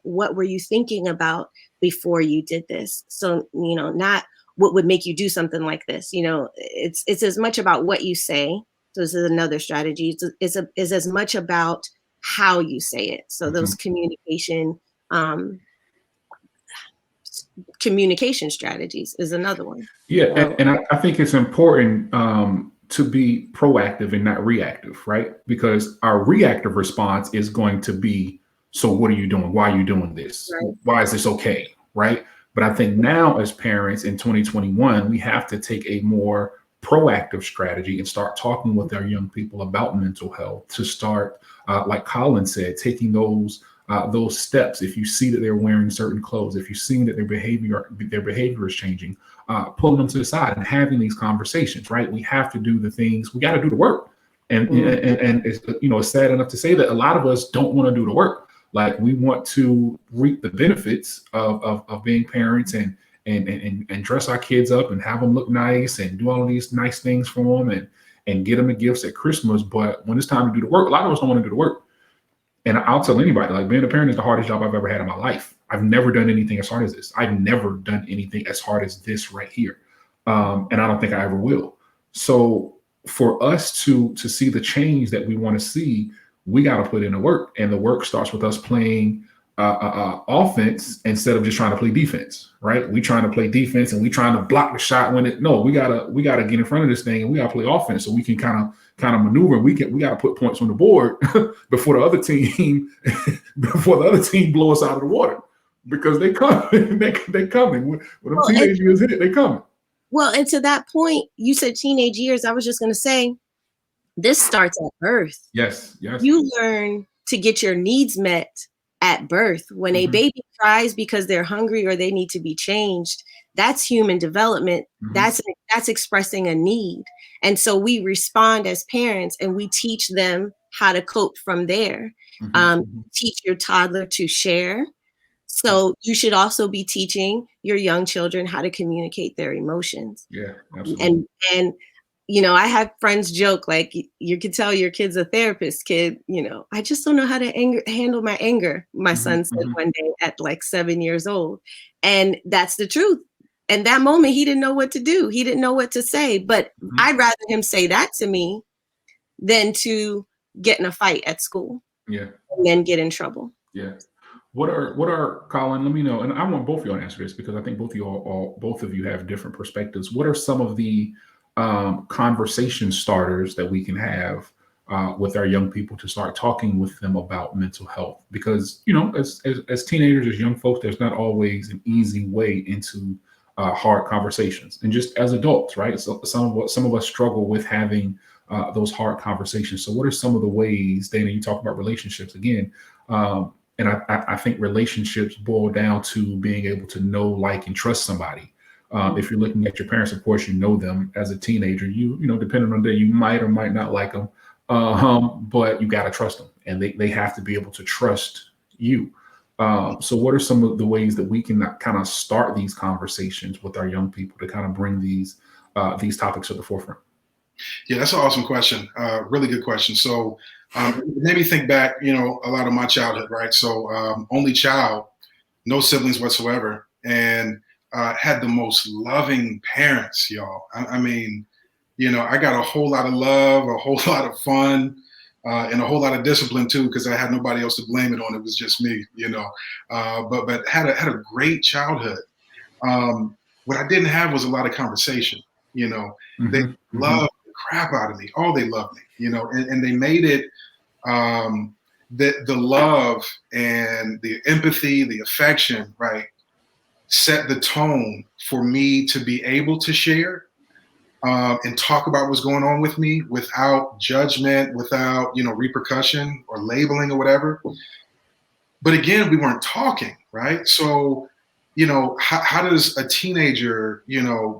B: What were you thinking about before you did this? So, not what would make you do something like this. It's as much about what you say. So this is another strategy. It's as much about how you say it. So those
A: Mhm.
B: um, communication strategies is another one.
A: Yeah,
B: So
A: and I think it's important to be proactive and not reactive, right? Because our reactive response is going to be, so what are you doing? Why are you doing this?
B: right.
A: Why is this okay? Right. But I think now, as parents in 2021, we have to take a more proactive strategy and start talking with our young people about mental health, to start, like Colin said, taking those those steps. If you see that they're wearing certain clothes, if you're seeing that their behavior is changing, pulling them to the side and having these conversations, right? We have to do the things, we got to do the work. And it's, it's sad enough to say that a lot of us don't want to do the work. Like, we want to reap the benefits of being parents and dress our kids up and have them look nice and do all of these nice things for them and get them the gifts at Christmas. But when it's time to do the work, a lot of us don't want to do the work. And I'll tell anybody, like, being a parent is the hardest job I've ever had in my life. I've never done anything as hard as this. I've never done anything as hard as this right here. And I don't think I ever will. So for us to see the change that we want to see, we got to put in the work. And the work starts with us playing offense instead of just trying to play defense, right? We trying to play defense and we trying to block the shot when we gotta get in front of this thing and we gotta play offense so we can kind of maneuver. We gotta put points on the board before the other team blow us out of the water, because they coming. They coming. When them teenage years hit, they coming.
B: Well, and to that point, you said teenage years. I was just gonna say, this starts at birth.
A: Yes.
B: You learn to get your needs met at birth. When a baby cries because they're hungry or they need to be changed, that's human development. That's expressing a need. And so we respond as parents and we teach them how to cope from there. Teach your toddler to share. So you should also be teaching your young children how to communicate their emotions.
A: Yeah, absolutely.
B: And I have friends joke, like, you can tell your kid's a therapist kid, I just don't know how to handle my anger. My son said one day at like 7 years old. And that's the truth. And that moment, he didn't know what to do. He didn't know what to say. But I'd rather him say that to me than to get in a fight at school.
A: Yeah.
B: And then get in trouble.
A: Yeah. What are Colin? Let me know. And I want both of you to answer this, because I think both of you have different perspectives. What are some of the conversation starters that we can have with our young people to start talking with them about mental health? Because, as teenagers, as young folks, there's not always an easy way into hard conversations, and just as adults, right? So some of us struggle with having those hard conversations. So what are some of the ways, Dana, you talk about relationships again, and I think relationships boil down to being able to know, like, and trust somebody. If you're looking at your parents, of course, you know them. As a teenager, depending on the day, you might or might not like them, but you got to trust them, and they have to be able to trust you. So what are some of the ways that we can kind of start these conversations with our young people to kind of bring these topics to the forefront?
C: Yeah, that's an awesome question. Really good question. So maybe think back, a lot of my childhood, right? So only child, no siblings whatsoever, and had the most loving parents, y'all. I mean, I got a whole lot of love, a whole lot of fun, and a whole lot of discipline too, because I had nobody else to blame it on. It was just me, but had a great childhood. What I didn't have was a lot of conversation. They loved the crap out of me. Oh, they loved me, and they made it, the love and the empathy, the affection, right, set the tone for me to be able to share and talk about what's going on with me without judgment, without, repercussion or labeling or whatever. But again, we weren't talking, right? So, how does a teenager,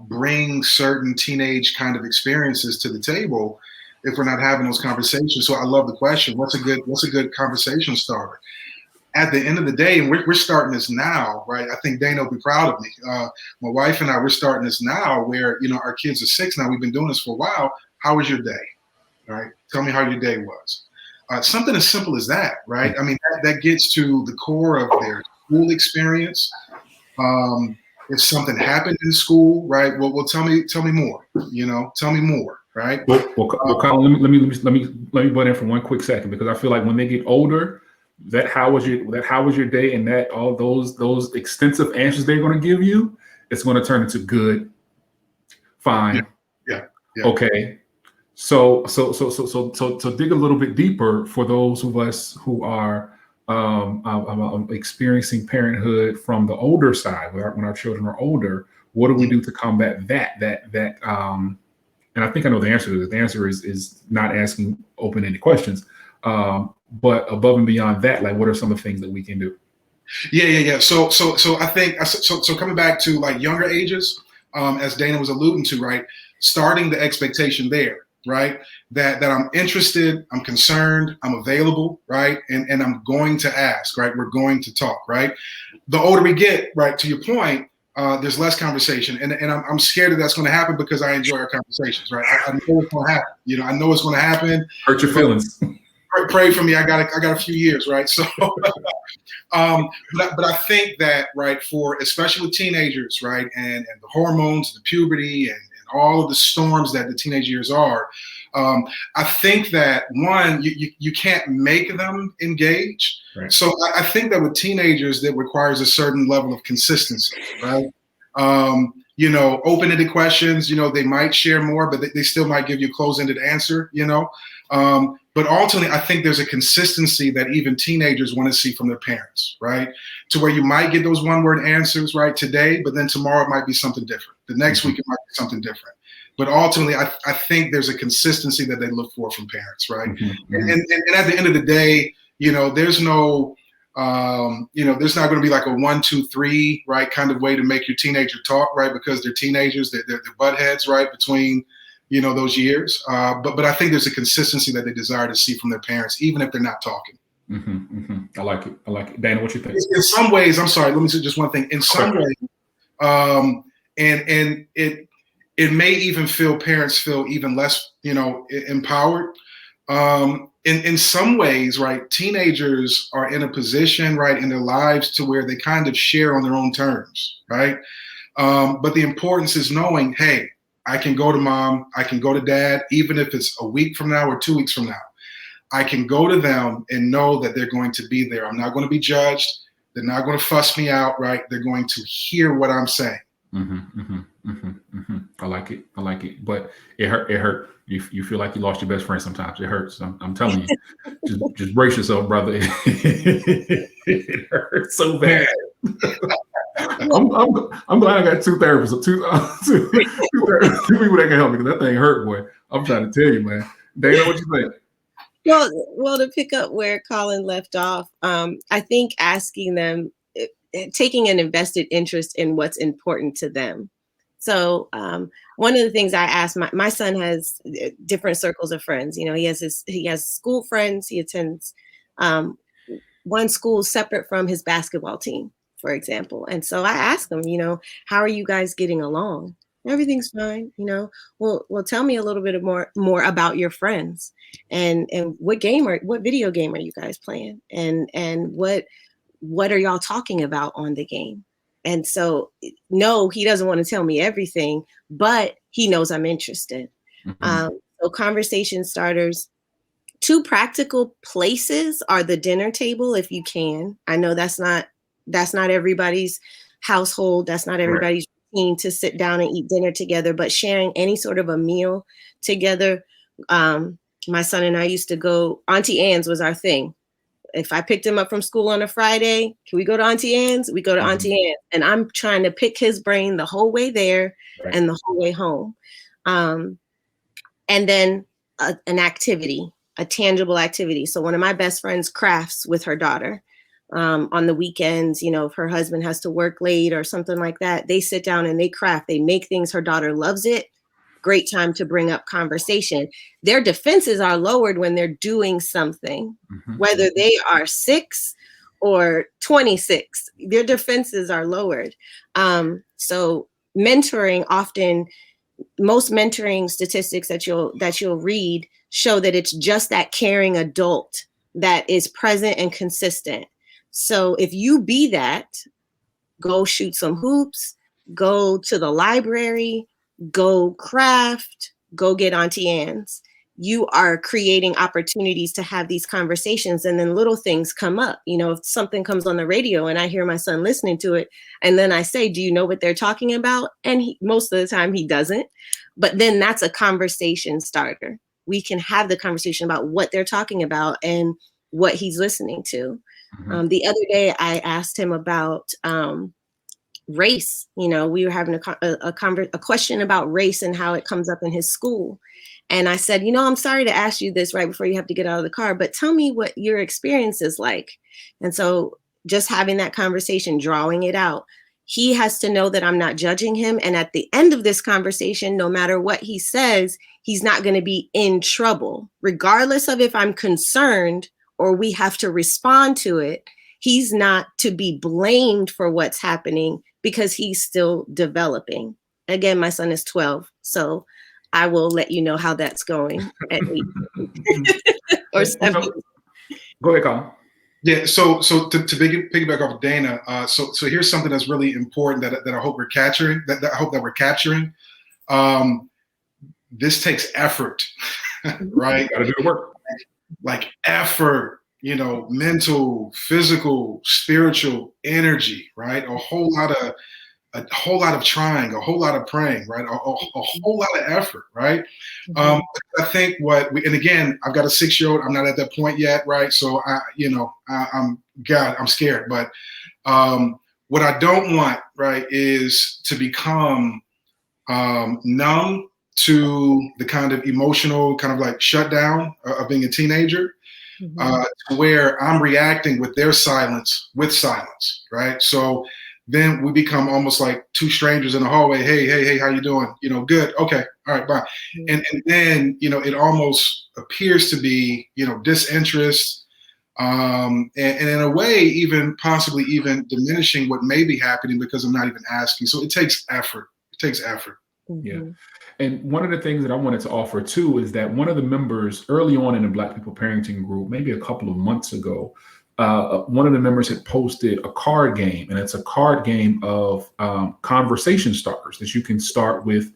C: bring certain teenage kind of experiences to the table if we're not having those conversations? So I love the question. What's a good conversation starter? At the end of the day, and we're starting this now, right? I think Dana will be proud of me. My wife and I, we're starting this now where, our kids are 6 now. We've been doing this for a while. How was your day? Right? Tell me how your day was. Something as simple as that, right? I mean, that gets to the core of their school experience. If something happened in school, right? Well, tell me more, tell me more, right?
A: Well, Colin, let me butt in for one quick second, because I feel like when they get older, that how was your day, and that all those extensive answers they're going to give you, it's going to turn into good, fine,
C: yeah.
A: Okay. So dig a little bit deeper for those of us who are experiencing parenthood from the older side, when our children are older. What do we do to combat that? And I think I know the answer to this. The answer is not asking open-ended questions. But above and beyond that, like, what are some of the things that we can do?
C: Yeah. So I think so coming back to like younger ages, as Dana was alluding to, right? Starting the expectation there, right? That I'm interested, I'm concerned, I'm available, right? And I'm going to ask, right? We're going to talk, right? The older we get, right, to your point, there's less conversation, and I'm scared that that's going to happen because I enjoy our conversations, right? I know it's going to happen. I know it's going to happen.
A: Hurt your feelings.
C: Pray for me. I got a few years, right? So, but I think that, right, for especially with teenagers, right, and the hormones, the puberty, and all of the storms that the teenage years are, I think that one, you can't make them engage.
A: Right.
C: So I think that with teenagers, that requires a certain level of consistency, right? Open-ended questions, they might share more, but they still might give you a closed-ended answer, But ultimately, I think there's a consistency that even teenagers want to see from their parents, right? To where you might get those one-word answers, right, today, but then tomorrow it might be something different. The next week it might be something different. But ultimately, I think there's a consistency that they look for from parents, right?
A: Mm-hmm.
C: And at the end of the day, there's no, there's not going to be like a 1, 2, 3, right, kind of way to make your teenager talk, right? Because they're teenagers, they're butt heads, right, between those years. But I think there's a consistency that they desire to see from their parents, even if they're not talking.
A: Mm-hmm, mm-hmm. I like it. Dana, what you think?
C: In some ways, I'm sorry, let me say just one thing. In some ways, and it may even parents feel even less, empowered. In some ways, right, teenagers are in a position, right, in their lives to where they kind of share on their own terms, right? But the importance is knowing, hey, I can go to mom, I can go to dad, even if it's a week from now or 2 weeks from now. I can go to them and know that they're going to be there. I'm not going to be judged. They're not going to fuss me out, right? They're going to hear what I'm saying.
A: Mm-hmm, mm-hmm, mm-hmm, mm-hmm. I like it. But it hurt. You feel like you lost your best friend sometimes. It hurts. I'm telling you. just brace yourself, brother. It hurts so bad. I'm glad I got two therapists, two people that can help me, because that thing hurt, boy. I'm trying to tell you, man. Dana, what you think?
B: Well, to pick up where Colin left off, I think asking them, taking an invested interest in what's important to them. So one of the things I asked, my son has different circles of friends. He has school friends. He attends one school separate from his basketball team, for example. And so I asked him, how are you guys getting along? Everything's fine, Well, tell me a little bit more about your friends, and what video game are you guys playing, and what are y'all talking about on the game? And so, no, he doesn't want to tell me everything, but he knows I'm interested. Mm-hmm. So conversation starters. 2 practical places are the dinner table, if you can. I know that's not everybody's household. That's not everybody's routine to sit down and eat dinner together, but sharing any sort of a meal together. My son and I used to go, Auntie Anne's was our thing. If I picked him up from school on a Friday, can we go to Auntie Anne's? We go to Auntie Anne's. And I'm trying to pick his brain the whole way there and the whole way home. And then an activity, a tangible activity. So one of my best friends crafts with her daughter on the weekends. If her husband has to work late or something like that, they sit down and they craft. They make things. Her daughter loves it. Great time to bring up conversation. Their defenses are lowered when they're doing something, whether they are 6 or 26, their defenses are lowered. So mentoring, often most mentoring statistics that you'll read show that it's just that caring adult that is present and consistent. So if you be that, go shoot some hoops, go to the library, go craft, go get Auntie Anne's. You are creating opportunities to have these conversations, and then little things come up. If something comes on the radio and I hear my son listening to it, and then I say, do you know what they're talking about? And most of the time he doesn't, but then that's a conversation starter. We can have the conversation about what they're talking about and what he's listening to. Mm-hmm. The other day I asked him about race. We were having a question about race and how it comes up in his school. And I said, I'm sorry to ask you this right before you have to get out of the car, but tell me what your experience is like. And so just having that conversation, drawing it out, he has to know that I'm not judging him. And at the end of this conversation, no matter what he says, he's not going to be in trouble, regardless of if I'm concerned or we have to respond to it. He's not to be blamed for what's happening because he's still developing. Again, my son is 12, so I will let you know how that's going at 8 or 7.
A: Go ahead, Colin.
C: Yeah, so to piggyback off of Dana, so here's something that's really important that I hope we're capturing. That I hope that we're capturing. This takes effort, right?
A: Got to do the work.
C: Like effort, mental, physical, spiritual energy, right? A whole lot of trying, a whole lot of praying, right? A whole lot of effort, right? I think and again, I've got a 6-year-old. I'm not at that point yet, right? So I'm scared. But what I don't want, right, is to become numb to the kind of emotional kind of like shutdown of being a teenager, to where I'm reacting with their silence with silence, right? So then we become almost like two strangers in the hallway. Hey, how you doing? Good. Okay. All right, bye. And then, it almost appears to be, disinterest, and in a way, possibly even diminishing what may be happening because I'm not even asking. So it takes effort.
A: Yeah. And one of the things that I wanted to offer too is that one of the members early on in the Black People Parenting Group, maybe a couple of months ago, one of the members had posted a card game, and it's a card game of conversation starters that you can start with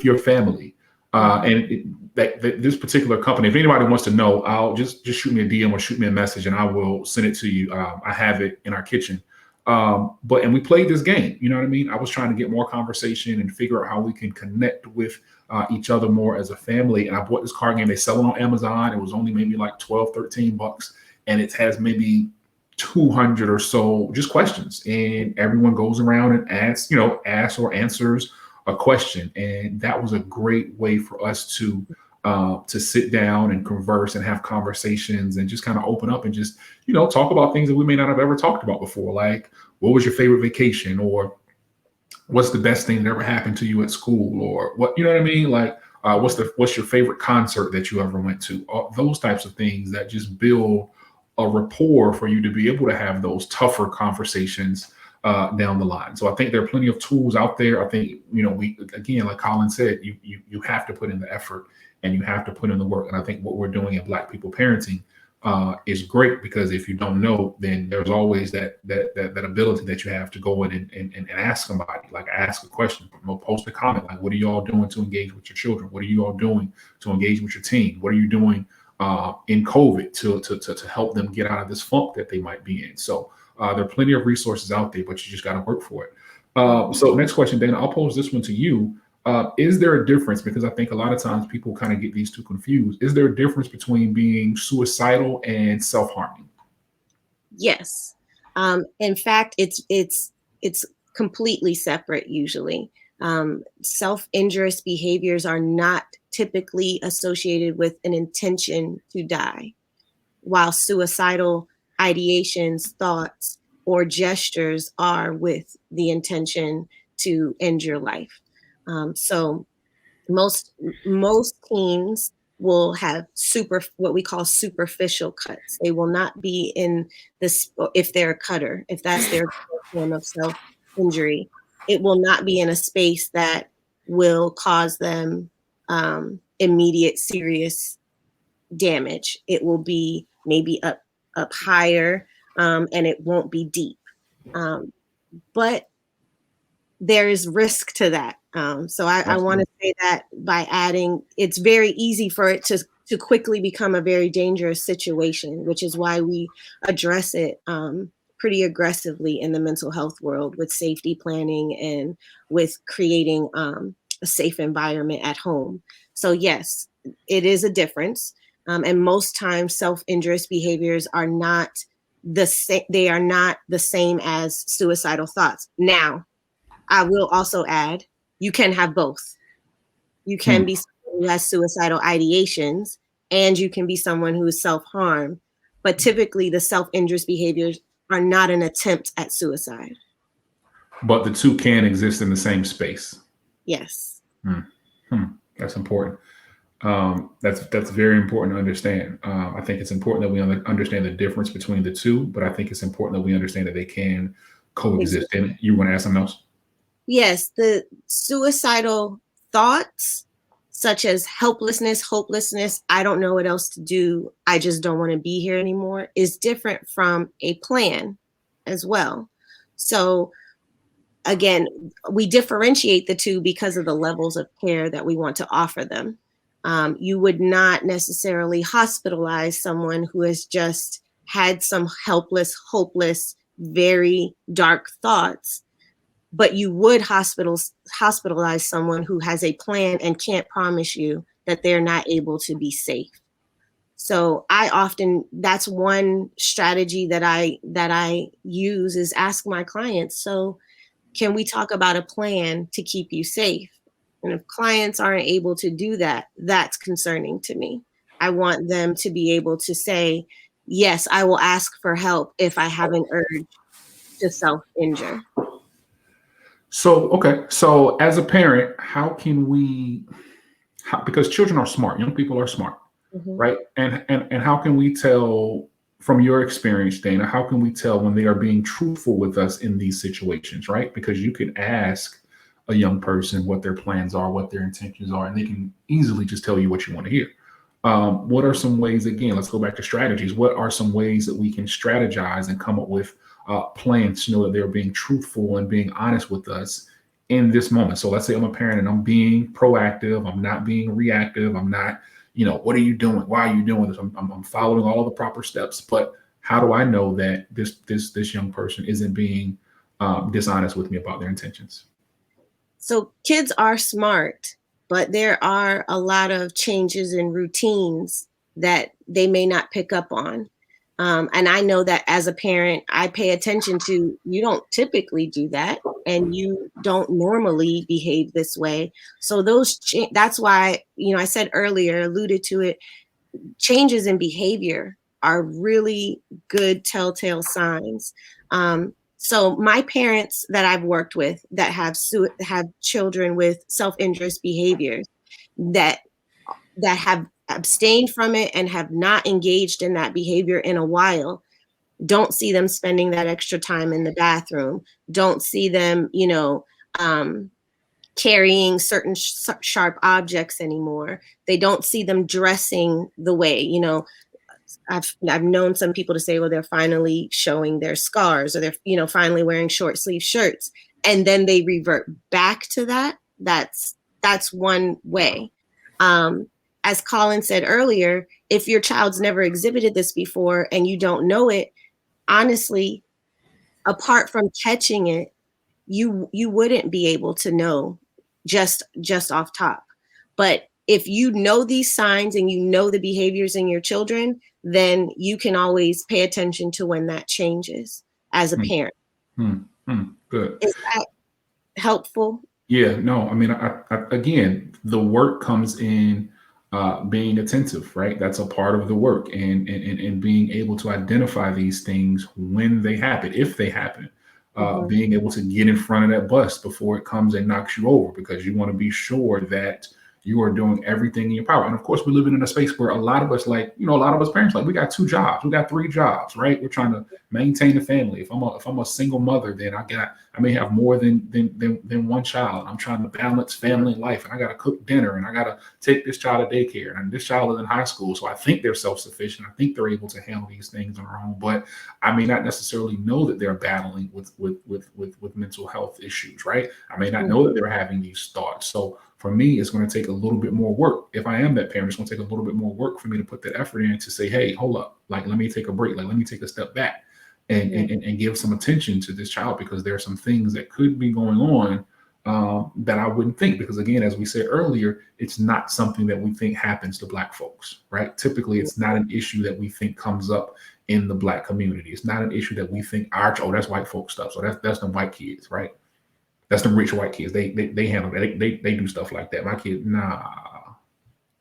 A: your family. And this particular company, if anybody wants to know, I'll just shoot me a DM or shoot me a message and I will send it to you. I have it in our kitchen. And we played this game, you know what I mean? I was trying to get more conversation and figure out how we can connect with each other more as a family. And I bought this card game. They sell it on Amazon. It was only maybe like $12, $13. And it has maybe 200 or so just questions. And everyone goes around and asks or answers a question. And that was a great way for us to sit down and converse and have conversations and just kind of open up and just, talk about things that we may not have ever talked about before. Like, what was your favorite vacation? Or what's the best thing that ever happened to you at school? Or what, you know what I mean? Like, what's your favorite concert that you ever went to? Those types of things that just build a rapport for you to be able to have those tougher conversations down the line. So I think there are plenty of tools out there. I think, we, again, like Colin said, you have to put in the effort and you have to put in the work. And I think what we're doing in Black People Parenting is great, because if you don't know, then there's always that ability that you have to go in and ask somebody, like ask a question, post a comment, like, what are you all doing to engage with your children? What are you all doing to engage with your team? What are you doing in COVID to help them get out of this funk that they might be in? So there are plenty of resources out there, but you just got to work for it. So next question, Dana, I'll pose this one to you. Is there a difference? Because I think a lot of times people kind of get these two confused. Is there a difference between being suicidal and self-harming?
B: Yes. In fact, it's completely separate usually. Self-injurious behaviors are not typically associated with an intention to die, while suicidal ideations, thoughts, or gestures are with the intention to end your life. So most teens will have what we call superficial cuts. They will not be in this, if they're a cutter, if that's their form of self-injury, it will not be in a space that will cause them immediate serious damage. It will be maybe up higher, and it won't be deep. But there is risk to that. So I want to say that by adding, it's very easy for it to quickly become a very dangerous situation, which is why we address it pretty aggressively in the mental health world with safety planning and with creating a safe environment at home. So yes, it is a difference. And most times self-injurious behaviors are not the same. They are not the same as suicidal thoughts. Now, I will also add, you can have both. You can be who has suicidal ideations, and you can be someone who is self-harm. But typically the self-injurious behaviors are not an attempt at suicide.
A: But the two can exist in the same space.
B: Yes.
A: That's important. That's very important to understand. I think it's important that we understand the difference between the two, but I think it's important that we understand that they can coexist. And you want to ask something else?
B: Yes, the suicidal thoughts, such as helplessness, hopelessness, I don't know what else to do, I just don't want to be here anymore, is different from a plan as well. So again, we differentiate the two because of the levels of care that we want to offer them. You would not necessarily hospitalize someone who has just had some helpless, hopeless, very dark thoughts, but you would hospitalize someone who has a plan and can't promise you that they're not able to be safe. So that's one strategy that I use, is ask my clients, so can we talk about a plan to keep you safe? And if clients aren't able to do that, that's concerning to me. I want them to be able to say, yes, I will ask for help if I have an urge to self-injure.
A: So as a parent, how can we, because children are smart, young people are smart, right? And how can we tell, from your experience, Dana, how can we tell when they are being truthful with us in these situations, right? Because you can ask a young person what their plans are, what their intentions are, and they can easily just tell you what you want to hear. What are some ways, again, let's go back to strategies. What are some ways that we can strategize and come up with plans to know that they're being truthful and being honest with us in this moment? So let's say I'm a parent and I'm being proactive. I'm not being reactive. I'm not, what are you doing? Why are you doing this? I'm following all the proper steps. But how do I know that this young person isn't being dishonest with me about their intentions?
B: So kids are smart, but there are a lot of changes in routines that they may not pick up on. And I know that as a parent, I pay attention to, you don't typically do that, and you don't normally behave this way. So that's why, I said earlier, alluded to it, changes in behavior are really good telltale signs. So my parents that I've worked with that have children with self-injurious behaviors that have abstained from it and have not engaged in that behavior in a while, don't see them spending that extra time in the bathroom, don't see them, carrying certain sharp objects anymore. They don't see them dressing the way, I've known some people to say, well, they're finally showing their scars, or they're, finally wearing short sleeve shirts. And then they revert back to that. That's one way. As Colin said earlier, if your child's never exhibited this before and you don't know it, honestly, apart from catching it, you wouldn't be able to know just off top. But if you know these signs and you know the behaviors in your children, then you can always pay attention to when that changes as a parent.
A: Good.
B: Is that helpful?
A: Yeah, no, I mean, I again, the work comes in being attentive, right? That's a part of the work, and being able to identify these things when they happen, if they happen. Being able to get in front of that bus before it comes and knocks you over, because you want to be sure that you are doing everything in your power. And of course, we're living in a space where a lot of us, a lot of us parents, we got 2 jobs, we got 3 jobs, right? We're trying to maintain the family. If I'm a single mother, then I may have more than one child. I'm trying to balance family and life, and I got to cook dinner, and I got to take this child to daycare, and this child is in high school. So I think they're self-sufficient. I think they're able to handle these things on their own, but I may not necessarily know that they're battling with mental health issues, right? I may not know that they're having these thoughts. So for me, it's going to take a little bit more work. If I am that parent, it's going to take a little bit more work for me to put that effort in to say, hey, hold up, let me take a break, let me take a step back and give some attention to this child, because there are some things that could be going on that I wouldn't think, because again, as we said earlier, it's not something that we think happens to Black folks, right? Typically, it's not an issue that we think comes up in the Black community. It's not an issue that we think, that's white folk stuff. So that's the white kids, right? That's the rich white kids. They handle that. They do stuff like that. My kid, nah.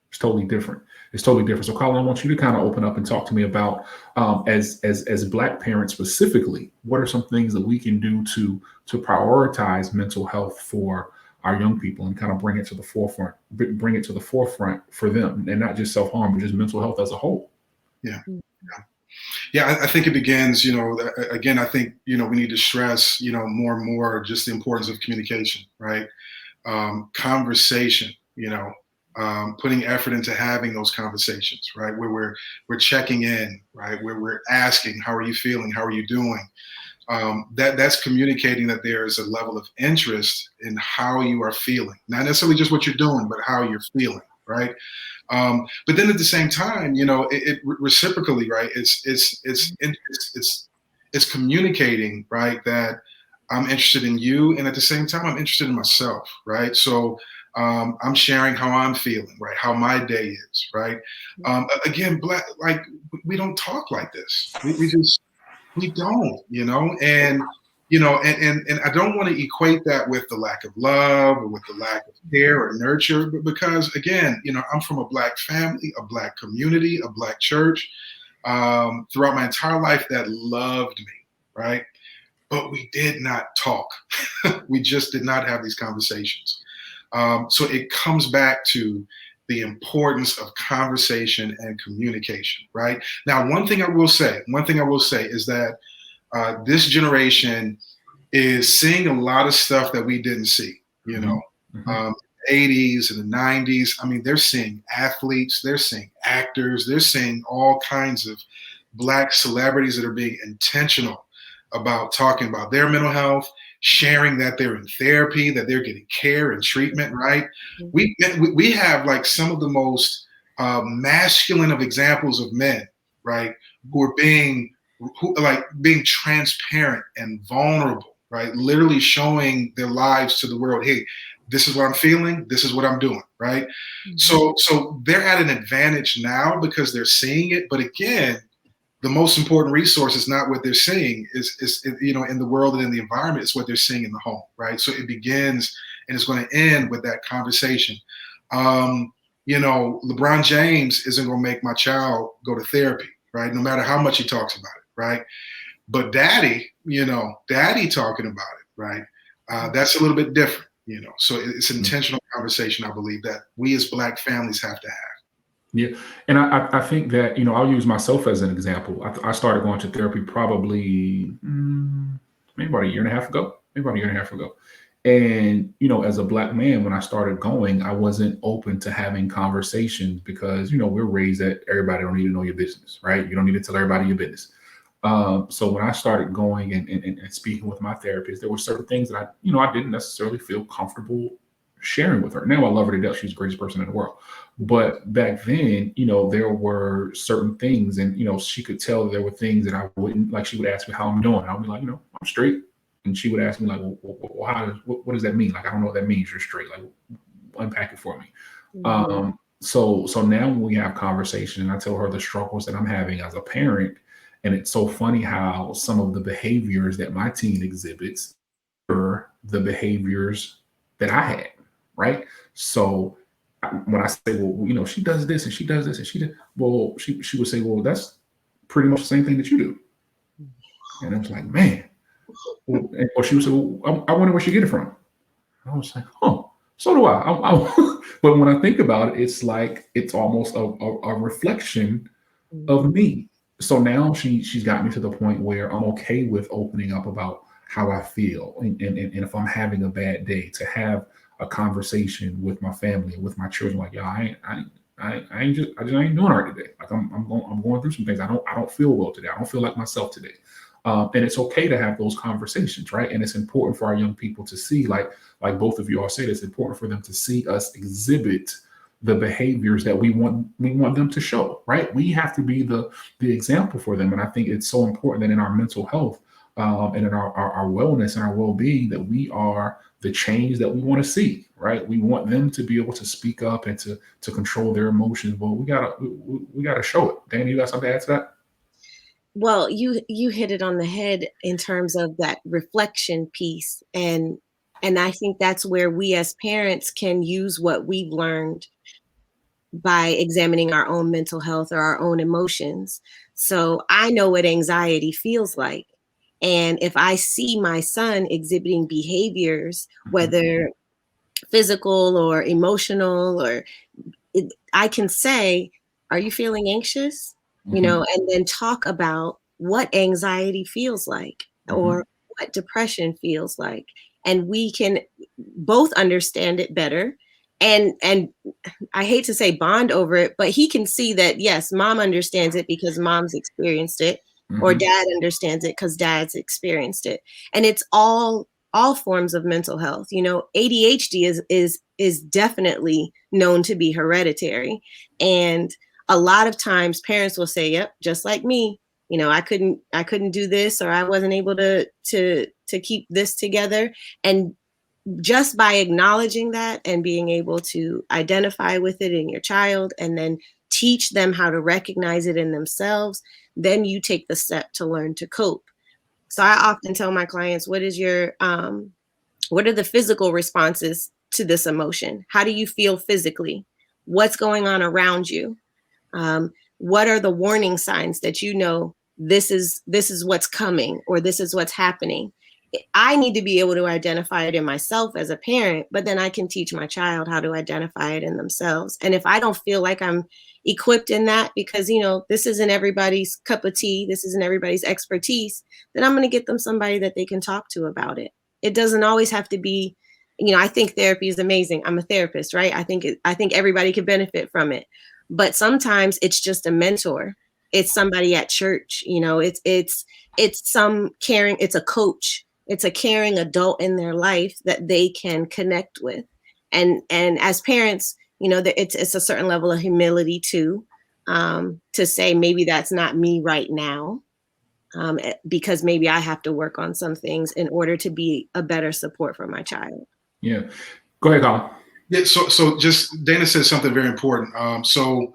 A: It's totally different. It's totally different. So, Colin, I want you to kind of open up and talk to me about, as Black parents specifically, what are some things that we can do to prioritize mental health for our young people and kind of bring it to the forefront, bring it to the forefront for them, and not just self harm, but just mental health as a whole.
C: Yeah. Yeah, I think it begins, again, I think, we need to stress, more and more just the importance of communication, right? Conversation, putting effort into having those conversations, right? Where we're checking in, right? Where we're asking, how are you feeling? How are you doing? That's communicating that there is a level of interest in how you are feeling, not necessarily just what you're doing, but how you're feeling, right? But then at the same time, it reciprocally, right? It's communicating, right? That I'm interested in you, and at the same time, I'm interested in myself, right? So I'm sharing how I'm feeling, right? How my day is, right? Again, we don't talk like this. We don't, and I don't want to equate that with the lack of love or with the lack of care or nurture, but because again, I'm from a Black family, a Black community, a Black church, throughout my entire life that loved me, right? But we did not talk. We just did not have these conversations. So it comes back to the importance of conversation and communication, right? Now, one thing I will say is that this generation is seeing a lot of stuff that we didn't see,
A: Mm-hmm.
C: 80s and the 90s. I mean, they're seeing athletes, they're seeing actors, they're seeing all kinds of Black celebrities that are being intentional about talking about their mental health, sharing that they're in therapy, that they're getting care and treatment, right? We have like some of the most masculine of examples of men, right? Who are being transparent and vulnerable, right? Literally showing their lives to the world. Hey, this is what I'm feeling. This is what I'm doing, right? So they're at an advantage now because they're seeing it. But again, the most important resource is not what they're seeing is in the world and in the environment. It's what they're seeing in the home, right? So it begins and it's going to end with that conversation. LeBron James isn't going to make my child go to therapy, right? No matter how much he talks about it, right? But daddy talking about it, right? That's a little bit different, So it's an intentional conversation, I believe, that we as Black families have to have.
A: Yeah. And I think that, I'll use myself as an example. I started going to therapy probably maybe about a year and a half ago. And, as a Black man, when I started going, I wasn't open to having conversations because, we're raised that everybody don't need to know your business, right? You don't need to tell everybody your business. So when I started going and speaking with my therapist, there were certain things that I didn't necessarily feel comfortable sharing with her. Now I love her to death. She's the greatest person in the world. But back then, there were certain things and, she could tell that there were things that I wouldn't like. She would ask me how I'm doing. I'll be like, I'm straight. And she would ask me like, well, what does that mean? Like, I don't know what that means. You're straight. Like, unpack it for me. Mm-hmm. So now when we have conversation and I tell her the struggles that I'm having as a parent, and it's so funny how some of the behaviors that my teen exhibits are the behaviors that I had, right? So when I say, well, she does this and she does this and she would say, well, that's pretty much the same thing that you do. And I was like, man. Or she would say, well, I wonder where she get it from. I was like, oh, so do I. But when I think about it, it's like it's almost a reflection of me. So now she's got me to the point where I'm okay with opening up about how I feel. And if I'm having a bad day, to have a conversation with my family, with my children, like, I ain't doing all right today. Like I'm going through some things. I don't feel well today. I don't feel like myself today. And it's okay to have those conversations, right? And it's important for our young people to see, like both of you all said, it's important for them to see us exhibit the behaviors that we want them to show, right? We have to be the example for them. And I think it's so important that in our mental health and in our wellness and our well-being, that we are the change that we want to see, right? We want them to be able to speak up and to control their emotions. But we gotta show it. Danny, you got something to add to that?
B: Well, you hit it on the head in terms of that reflection piece. And I think that's where we as parents can use what we've learned by examining our own mental health or our own emotions. So I know what anxiety feels like. And if I see my son exhibiting behaviors, whether physical or emotional, or I can say, are you feeling anxious? You know, and then talk about what anxiety feels like or what depression feels like. And we can both understand it better. And I hate to say bond over it, but he can see that, yes, mom understands it because mom's experienced it, or dad understands it because dad's experienced it. And it's all forms of mental health. You know, ADHD is definitely known to be hereditary. And a lot of times parents will say, yep, just like me, you know, I couldn't do this, or I wasn't able to keep this together. And just by acknowledging that and being able to identify with it in your child and then teach them how to recognize it in themselves, then you take the step to learn to cope. So I often tell my clients, what are the physical responses to this emotion? How do you feel physically? What's going on around you? What are the warning signs that you know this is what's coming, or this is what's happening? I need to be able to identify it in myself as a parent, but then I can teach my child how to identify it in themselves. And if I don't feel like I'm equipped in that, because, you know, this isn't everybody's cup of tea, this isn't everybody's expertise, then I'm going to get them somebody that they can talk to about it. It doesn't always have to be, you know, I think therapy is amazing. I'm a therapist, right? I think everybody could benefit from it. But sometimes it's just a mentor. It's somebody at church, you know, it's some caring, it's a coach. It's a caring adult in their life that they can connect with. And as parents, you know, it's a certain level of humility too, to say, maybe that's not me right now, because maybe I have to work on some things in order to be a better support for my child.
A: Yeah. Go ahead, Colin.
C: Yeah, so just Dana said something very important. So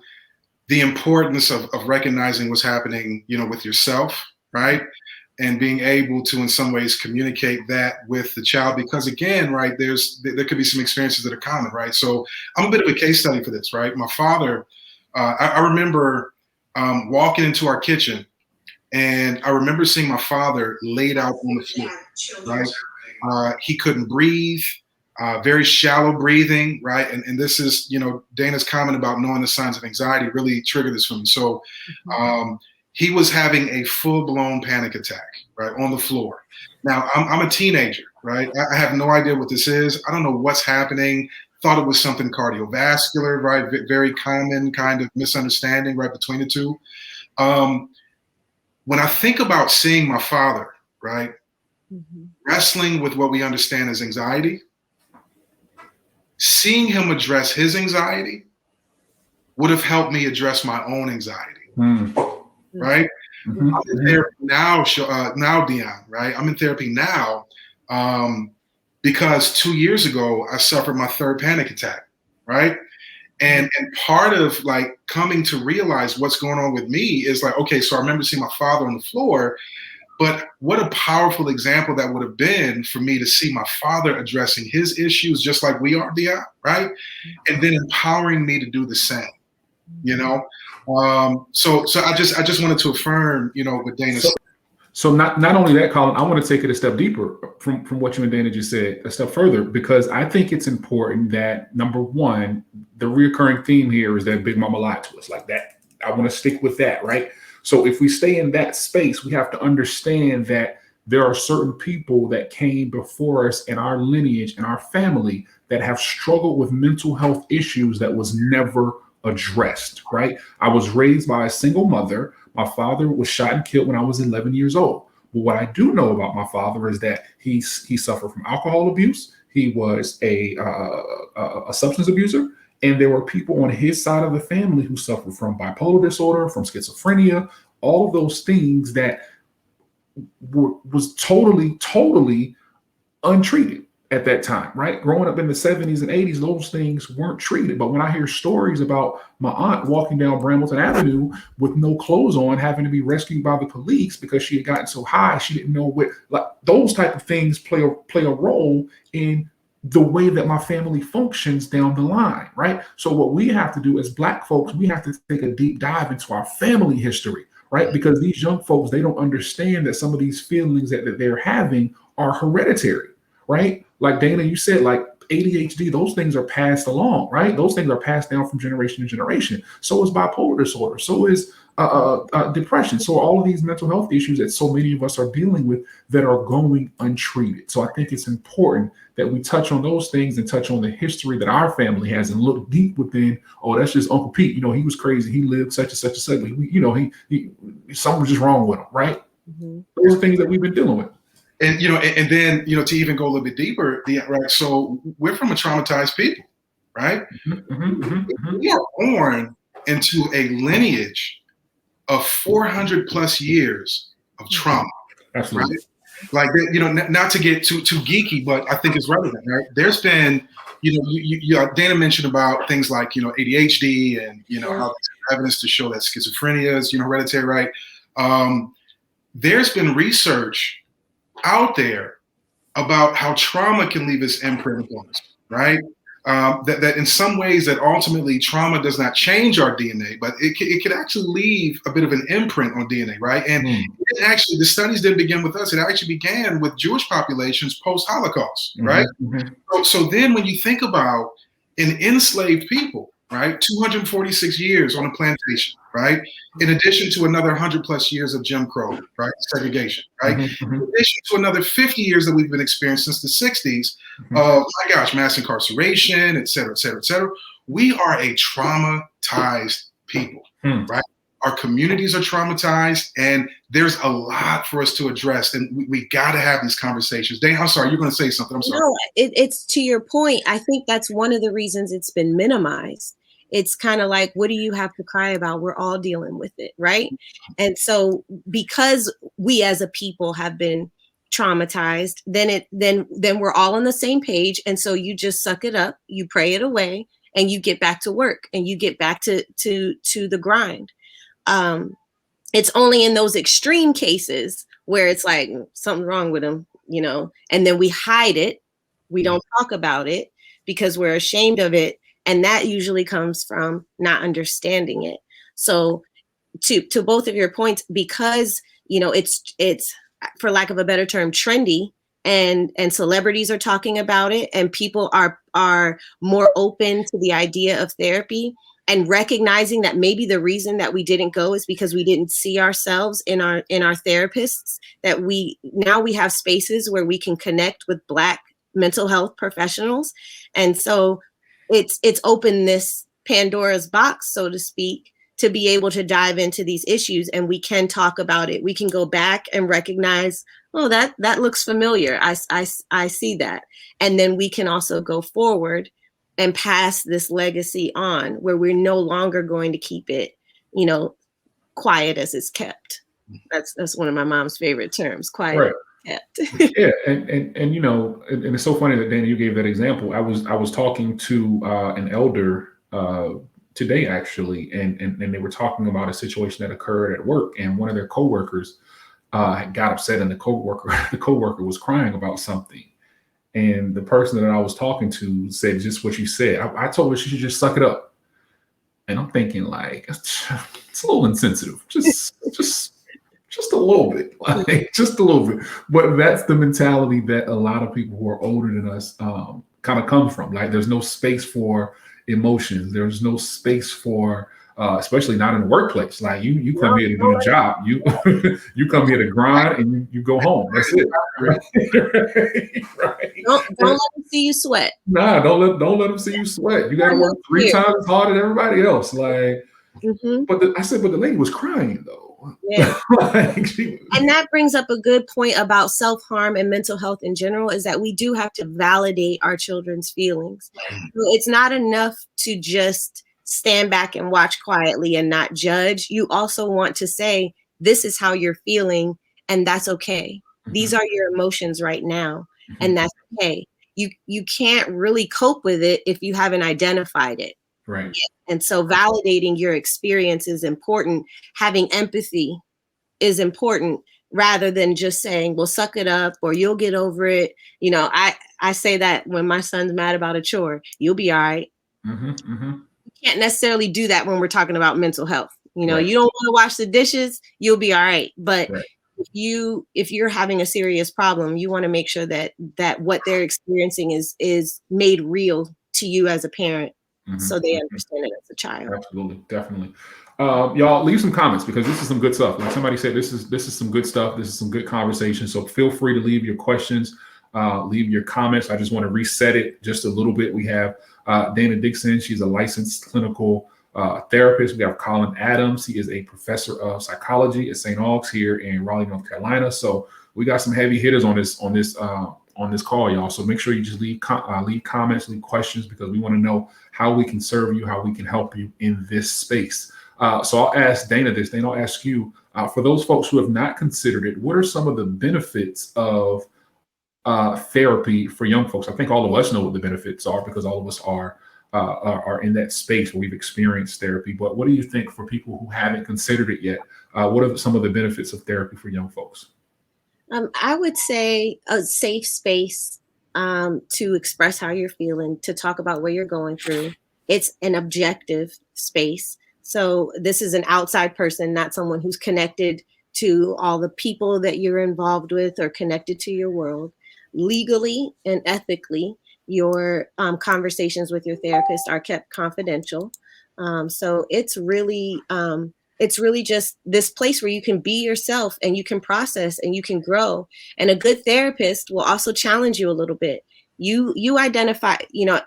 C: the importance of recognizing what's happening, you know, with yourself, right? And being able to, in some ways, communicate that with the child, because again, right, there could be some experiences that are common, right? So I'm a bit of a case study for this, right? My father, I remember walking into our kitchen, and I remember seeing my father laid out on the floor, right? He couldn't breathe, very shallow breathing, right? And this is, you know, Dana's comment about knowing the signs of anxiety really triggered this for me. So he was having a full-blown panic attack, right, on the floor. Now, I'm a teenager, right? I have no idea what this is. I don't know what's happening. Thought it was something cardiovascular, right? Very common kind of misunderstanding, right, between the two. When I think about seeing my father, right, wrestling with what we understand as anxiety, seeing him address his anxiety would have helped me address my own anxiety. Right? I'm in therapy now, Dion, right? I'm in therapy now because 2 years ago, I suffered my third panic attack, right? And part of like coming to realize what's going on with me is like, okay, so I remember seeing my father on the floor, but what a powerful example that would have been for me to see my father addressing his issues just like we are, Dion, right? And then empowering me to do the same, you know? So I just wanted to affirm, you know, what Dana said.
A: So not only that, Colin, I want to take it a step deeper from what you and Dana just said, a step further, because I think it's important that, number one, the reoccurring theme here is that Big Mama lied to us like that. I want to stick with that, right? So if we stay in that space, we have to understand that there are certain people that came before us in our lineage and our family that have struggled with mental health issues that was never addressed, right? I was raised by a single mother. My father was shot and killed when I was 11 years old. But what I do know about my father is that he suffered from alcohol abuse. He was a substance abuser. And there were people on his side of the family who suffered from bipolar disorder, from schizophrenia, all of those things that was totally untreated at that time, right? Growing up in the 70s and 80s, those things weren't treated. But when I hear stories about my aunt walking down Brambleton Avenue with no clothes on, having to be rescued by the police because she had gotten so high, she didn't know what, like those type of things play a role in the way that my family functions down the line, right? So what we have to do as Black folks, we have to take a deep dive into our family history, right? Because these young folks, they don't understand that some of these feelings that they're having are hereditary, right? Like Dana, you said, like ADHD, those things are passed along, right? Those things are passed down from generation to generation. So is bipolar disorder. So is depression. So all of these mental health issues that so many of us are dealing with that are going untreated. So I think it's important that we touch on those things and touch on the history that our family has and look deep within. Oh, that's just Uncle Pete. You know, he was crazy. He lived such and such and such. You know, he something was just wrong with him, right? Mm-hmm. Those are things that we've been dealing with.
C: And you know, and then you know, to even go a little bit deeper, right? So we're from a traumatized people, right? We are born into a lineage of 400 plus years of trauma.
A: Absolutely.
C: Right? Like, you know, not to get too geeky, but I think it's relevant, right? There's been, you know, Dana mentioned about things like, you know, ADHD and, you know, how there's evidence to show that schizophrenia is, you know, hereditary, right? There's been research out there about how trauma can leave its imprint on us, right? That in some ways that ultimately trauma does not change our DNA, but it could actually leave a bit of an imprint on DNA, right? And it actually, the studies didn't begin with us. It actually began with Jewish populations post-Holocaust, right? So then when you think about an enslaved people, right? 246 years on a plantation, right? In addition to another 100 plus years of Jim Crow, right? Segregation, right? In addition to another 50 years that we've been experiencing since the 60s of, my gosh, mass incarceration, et cetera, et cetera, et cetera. We are a traumatized people, right? Our communities are traumatized, and there's a lot for us to address, and we got to have these conversations. Dane, I'm sorry, you're going to say something. I'm sorry.
B: No, it's to your point. I think that's one of the reasons it's been minimized. It's kind of like, what do you have to cry about? We're all dealing with it, right? And so because we as a people have been traumatized, then we're all on the same page. And so you just suck it up, you pray it away, and you get back to work and you get back to the grind. It's only in those extreme cases where it's like something wrong with them, you know, and then we hide it. We don't talk about it because we're ashamed of it. And that usually comes from not understanding it. So to both of your points, because, you know, it's for lack of a better term, trendy, and celebrities are talking about it, and people are more open to the idea of therapy, and recognizing that maybe the reason that we didn't go is because we didn't see ourselves in our therapists, that we have spaces where we can connect with Black mental health professionals. And so it's opened this Pandora's box, so to speak, to be able to dive into these issues, and we can talk about it. We can go back and recognize, oh, that looks familiar. I see that. And then we can also go forward and pass this legacy on, where we're no longer going to keep it, you know, quiet as it's kept. That's one of my mom's favorite terms, quiet. Right.
A: Yeah, and you know, and it's so funny that Dana, you gave that example. I was talking to an elder today actually, and they were talking about a situation that occurred at work, and one of their coworkers got upset, and the coworker was crying about something, and the person that I was talking to said just what you said. I told her she should just suck it up, and I'm thinking like it's a little insensitive, just a little bit, like just a little bit. But that's the mentality that a lot of people who are older than us kind of come from. Like, there's no space for emotions. There's no space for, especially not in the workplace. Like you come here to do a job. You come here to grind, and you go home. That's it. Right.
B: Don't let them see you sweat.
A: Nah, don't let them see you sweat. You got to work 3 times as hard as everybody else. Like, but the lady was crying though. Yeah.
B: And that brings up a good point about self-harm and mental health in general, is that we do have to validate our children's feelings. So it's not enough to just stand back and watch quietly and not judge. You also want to say, this is how you're feeling, and that's okay. These are your emotions right now, and that's okay. You can't really cope with it if you haven't identified it.
A: Right.
B: And so validating your experience is important. Having empathy is important. rather than just saying, well, suck it up or you'll get over it. I say that when my son's mad about a chore, you'll be all right. You can't necessarily do that when we're talking about mental health.
A: Right.
B: You don't want to wash the dishes, you'll be all right. But
A: Right.
B: if you're having a serious problem, you want to make sure that what they're experiencing is made real to you as a parent, so they understand it as a child.
A: Absolutely, definitely. Y'all leave some comments because this is some good stuff. Like somebody said, this is some good stuff. This is some good conversation. So feel free to leave your questions, leave your comments. I just want to reset it just a little bit. We have Dana Dixon. She's a licensed clinical therapist. We have Colin Adams. He is a professor of psychology at St. Aug's here in Raleigh, North Carolina. So we got some heavy hitters on this call, y'all. So make sure you just leave comments, leave questions, because we want to know how we can serve you, how we can help you in this space. So I'll ask Dana this. Dana, I'll ask you, for those folks who have not considered it, what are some of the benefits of therapy for young folks? I think all of us know what the benefits are because all of us are in that space where we've experienced therapy. But what do you think for people who haven't considered it yet? What are some of the benefits of therapy for young folks?
B: I would say a safe space to express how you're feeling, to talk about what you're going through. It's an objective space. So this is an outside person, not someone who's connected to all the people that you're involved with or connected to your world. Legally and ethically, your conversations with your therapist are kept confidential. So it's really just this place where you can be yourself and you can process and you can grow. And a good therapist will also challenge you a little bit. You identify,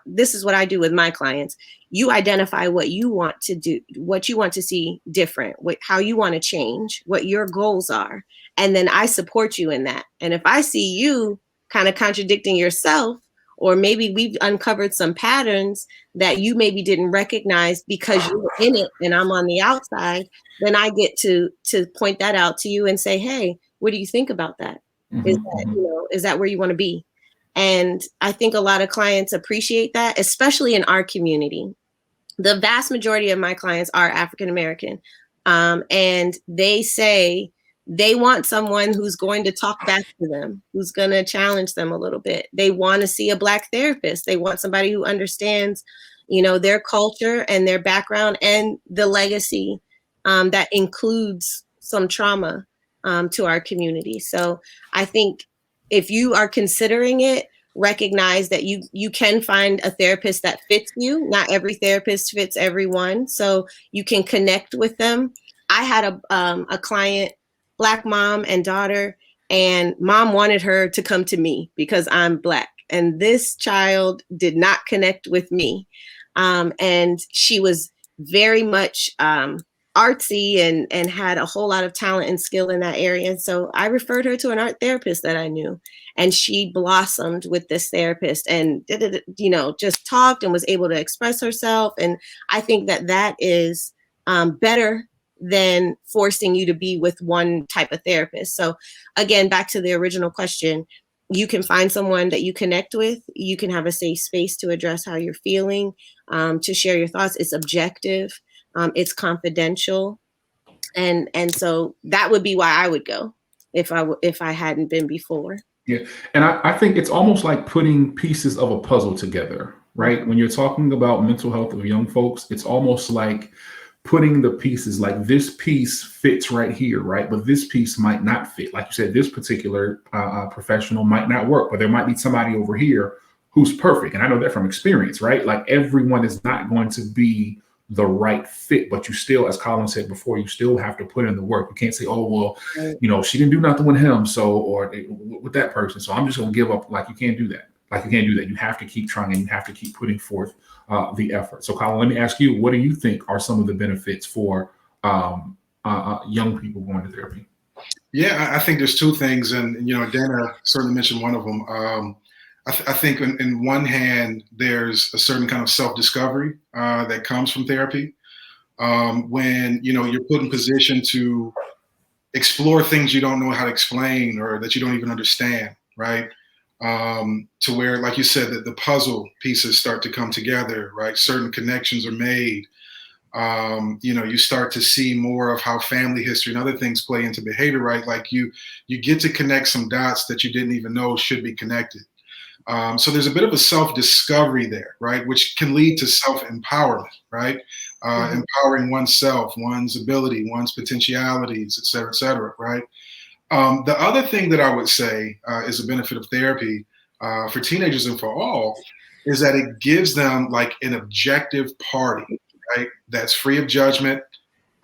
B: this is what I do with my clients. You identify what you want to do, what you want to see different, how you want to change, what your goals are. And then I support you in that. And if I see you kind of contradicting yourself, or maybe we've uncovered some patterns that you maybe didn't recognize because you were in it and I'm on the outside, then I get to point that out to you and say, hey, what do you think about that? Is that where you want to be? And I think a lot of clients appreciate that, especially in our community. The vast majority of my clients are African American, and they say they want someone who's going to talk back to them, who's going to challenge them a little bit. They want to see a Black therapist. They want somebody who understands, their culture and their background and the legacy that includes some trauma to our community. So I think if you are considering it, recognize that you can find a therapist that fits you. Not every therapist fits everyone, so you can connect with them. I had a client, Black mom and daughter, and mom wanted her to come to me because I'm Black, and this child did not connect with me, and she was very much artsy and had a whole lot of talent and skill in that area. And so I referred her to an art therapist that I knew, and she blossomed with this therapist and just talked and was able to express herself. And I think that is better than forcing you to be with one type of therapist. So again, back to the original question, you can find someone that you connect with. You can have a safe space to address how you're feeling, to share your thoughts. It's objective. It's confidential. And so that would be why I would go if I hadn't been before.
A: Yeah. And I think it's almost like putting pieces of a puzzle together, right? When you're talking about mental health of young folks, it's almost like putting the pieces, like this piece fits right here, right? But this piece might not fit. Like you said, this particular professional might not work, but there might be somebody over here who's perfect. And I know that from experience, right? Like everyone is not going to be the right fit, but you still, as Colin said before, you still have to put in the work. You can't say, oh, well, she didn't do nothing with him, or with that person, so I'm just going to give up. Like, you can't do that. You have to keep trying and you have to keep putting forth the effort. So Colin, let me ask you, what do you think are some of the benefits for young people going to therapy?
C: Yeah, I think there's two things. And, Dana certainly mentioned one of them. I think in one hand, there's a certain kind of self-discovery that comes from therapy. When, you're put in position to explore things you don't know how to explain or that you don't even understand, right? To where, like you said, that the puzzle pieces start to come together, right? Certain connections are made. You start to see more of how family history and other things play into behavior, right? Like you get to connect some dots that you didn't even know should be connected. So there's a bit of a self-discovery there, right? Which can lead to self-empowerment, right? Empowering oneself, one's ability, one's potentialities, et cetera, right? The other thing that I would say is a benefit of therapy for teenagers and for all is that it gives them like an objective party, right? That's free of judgment,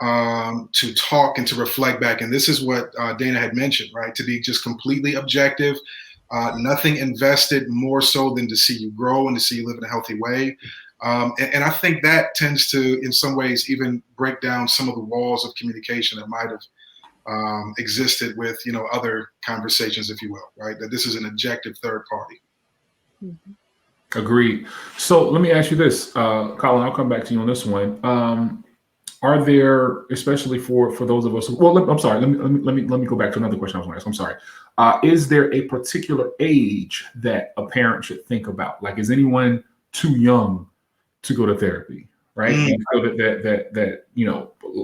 C: to talk and to reflect back. And this is what Dana had mentioned, right? To be just completely objective, nothing invested more so than to see you grow and to see you live in a healthy way. And I think that tends to, in some ways, even break down some of the walls of communication that might have existed with, other conversations, if you will, right? That this is an objective third party.
A: Agreed. So let me ask you this, Colin, I'll come back to you on this one. Are there, especially for those of us I'm sorry, let me go back to another question I was going to ask. I'm sorry. Is there a particular age that a parent should think about? Like, is anyone too young to go to therapy? Right. You feel that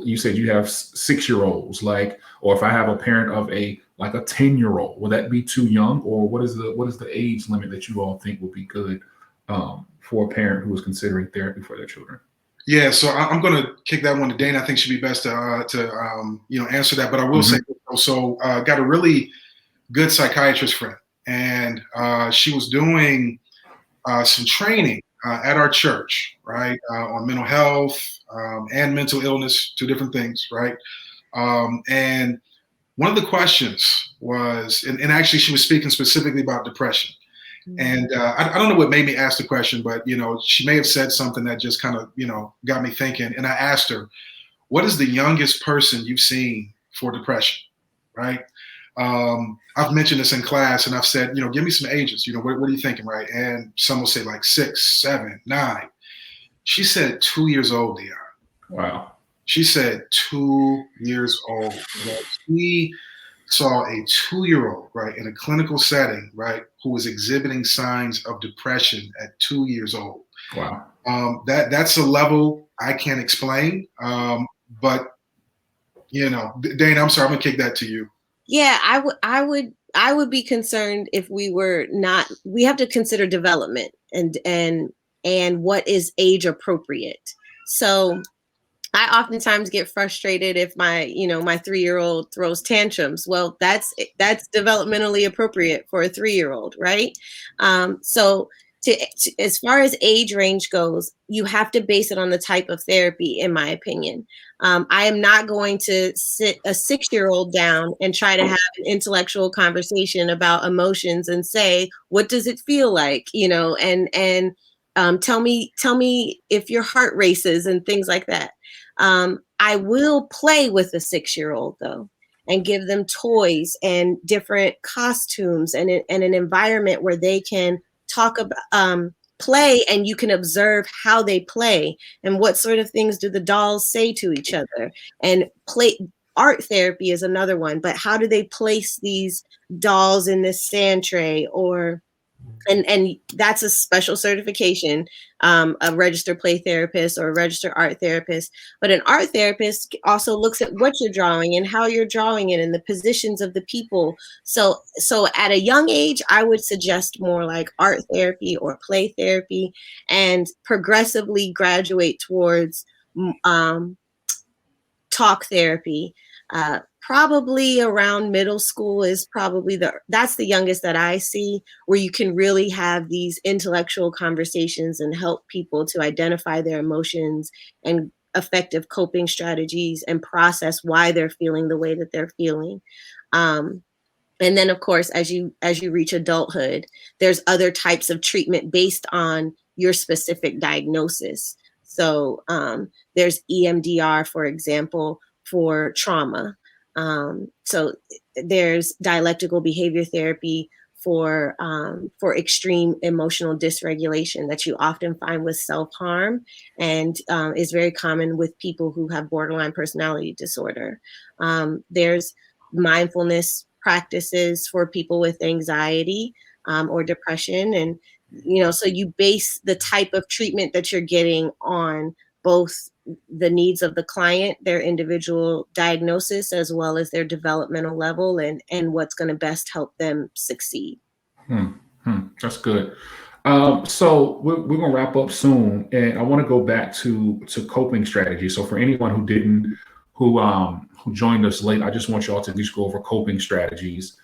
A: you said you have 6-year-olds, like, or if I have a parent of a 10-year-old, will that be too young? Or what is the age limit that you all think would be good for a parent who is considering therapy for their children?
C: Yeah, so I'm going to kick that one to Dana. I think she'd be best to answer that. But I will say, so got a really good psychiatrist friend, and she was doing some training at our church, right, on mental health and mental illness, two different things, right? And one of the questions was, and actually she was speaking specifically about depression. And I don't know what made me ask the question, but, she may have said something that just kind of, got me thinking. And I asked her, what is the youngest person you've seen for depression, right? I've mentioned this in class and I've said, give me some ages, what are you thinking, right? And some will say like 6, 7, 9. She said 2 years old, Dion.
A: Wow.
C: She said 2 years old. She saw a 2-year-old, right, in a clinical setting, right, who was exhibiting signs of depression at 2 years old.
A: Wow.
C: That's a level I can't explain. But Dana, I'm sorry, I'm gonna kick that to you.
B: Yeah, I would be concerned if we have to consider development and what is age appropriate. So I oftentimes get frustrated if my 3-year-old throws tantrums. Well, that's developmentally appropriate for a 3-year-old, right? So as far as age range goes, you have to base it on the type of therapy, in my opinion. I am not going to sit a 6-year-old down and try to have an intellectual conversation about emotions and say, what does it feel like? And tell me if your heart races and things like that. I will play with a 6-year-old though, and give them toys and different costumes and an environment where they can talk about, play, and you can observe how they play and what sort of things do the dolls say to each other. And play art therapy is another one, but how do they place these dolls in this sand tray, or and that's a special certification, a registered play therapist or a registered art therapist. But an art therapist also looks at what you're drawing and how you're drawing it and the positions of the people. So at a young age, I would suggest more like art therapy or play therapy, and progressively graduate towards talk therapy. Probably around middle school is probably that's the youngest that I see, where you can really have these intellectual conversations and help people to identify their emotions and effective coping strategies and process why they're feeling the way that they're feeling. And then, of course, as you reach adulthood, there's other types of treatment based on your specific diagnosis. So there's EMDR, for example, for trauma. So there's dialectical behavior therapy for extreme emotional dysregulation that you often find with self-harm, and is very common with people who have borderline personality disorder. There's mindfulness practices for people with anxiety or depression. And, so you base the type of treatment that you're getting on both the needs of the client, their individual diagnosis, as well as their developmental level, and what's going to best help them succeed.
A: That's good. So we're going to wrap up soon, and I want to go back to coping strategies. So for anyone who joined us late, I just want y'all to at least go over coping strategies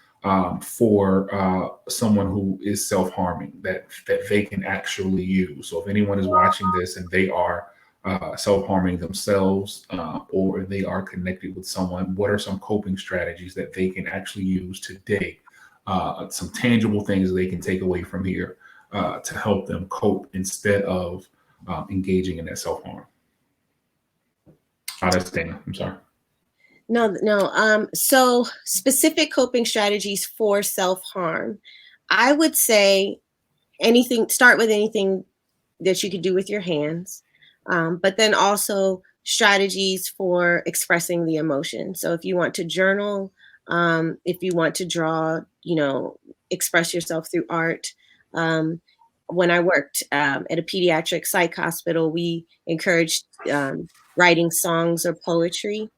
A: for someone who is self-harming that they can actually use. So if anyone is watching this and they are self-harming themselves, or they are connected with someone, what are some coping strategies that they can actually use today? Some tangible things they can take away from here to help them cope instead of engaging in that self-harm. That's Dana. I'm sorry.
B: No. So specific coping strategies for self-harm, I would say start with anything that you could do with your hands, but then also strategies for expressing the emotion. So if you want to journal, if you want to draw, express yourself through art. When I worked at a pediatric psych hospital, we encouraged writing songs or poetry,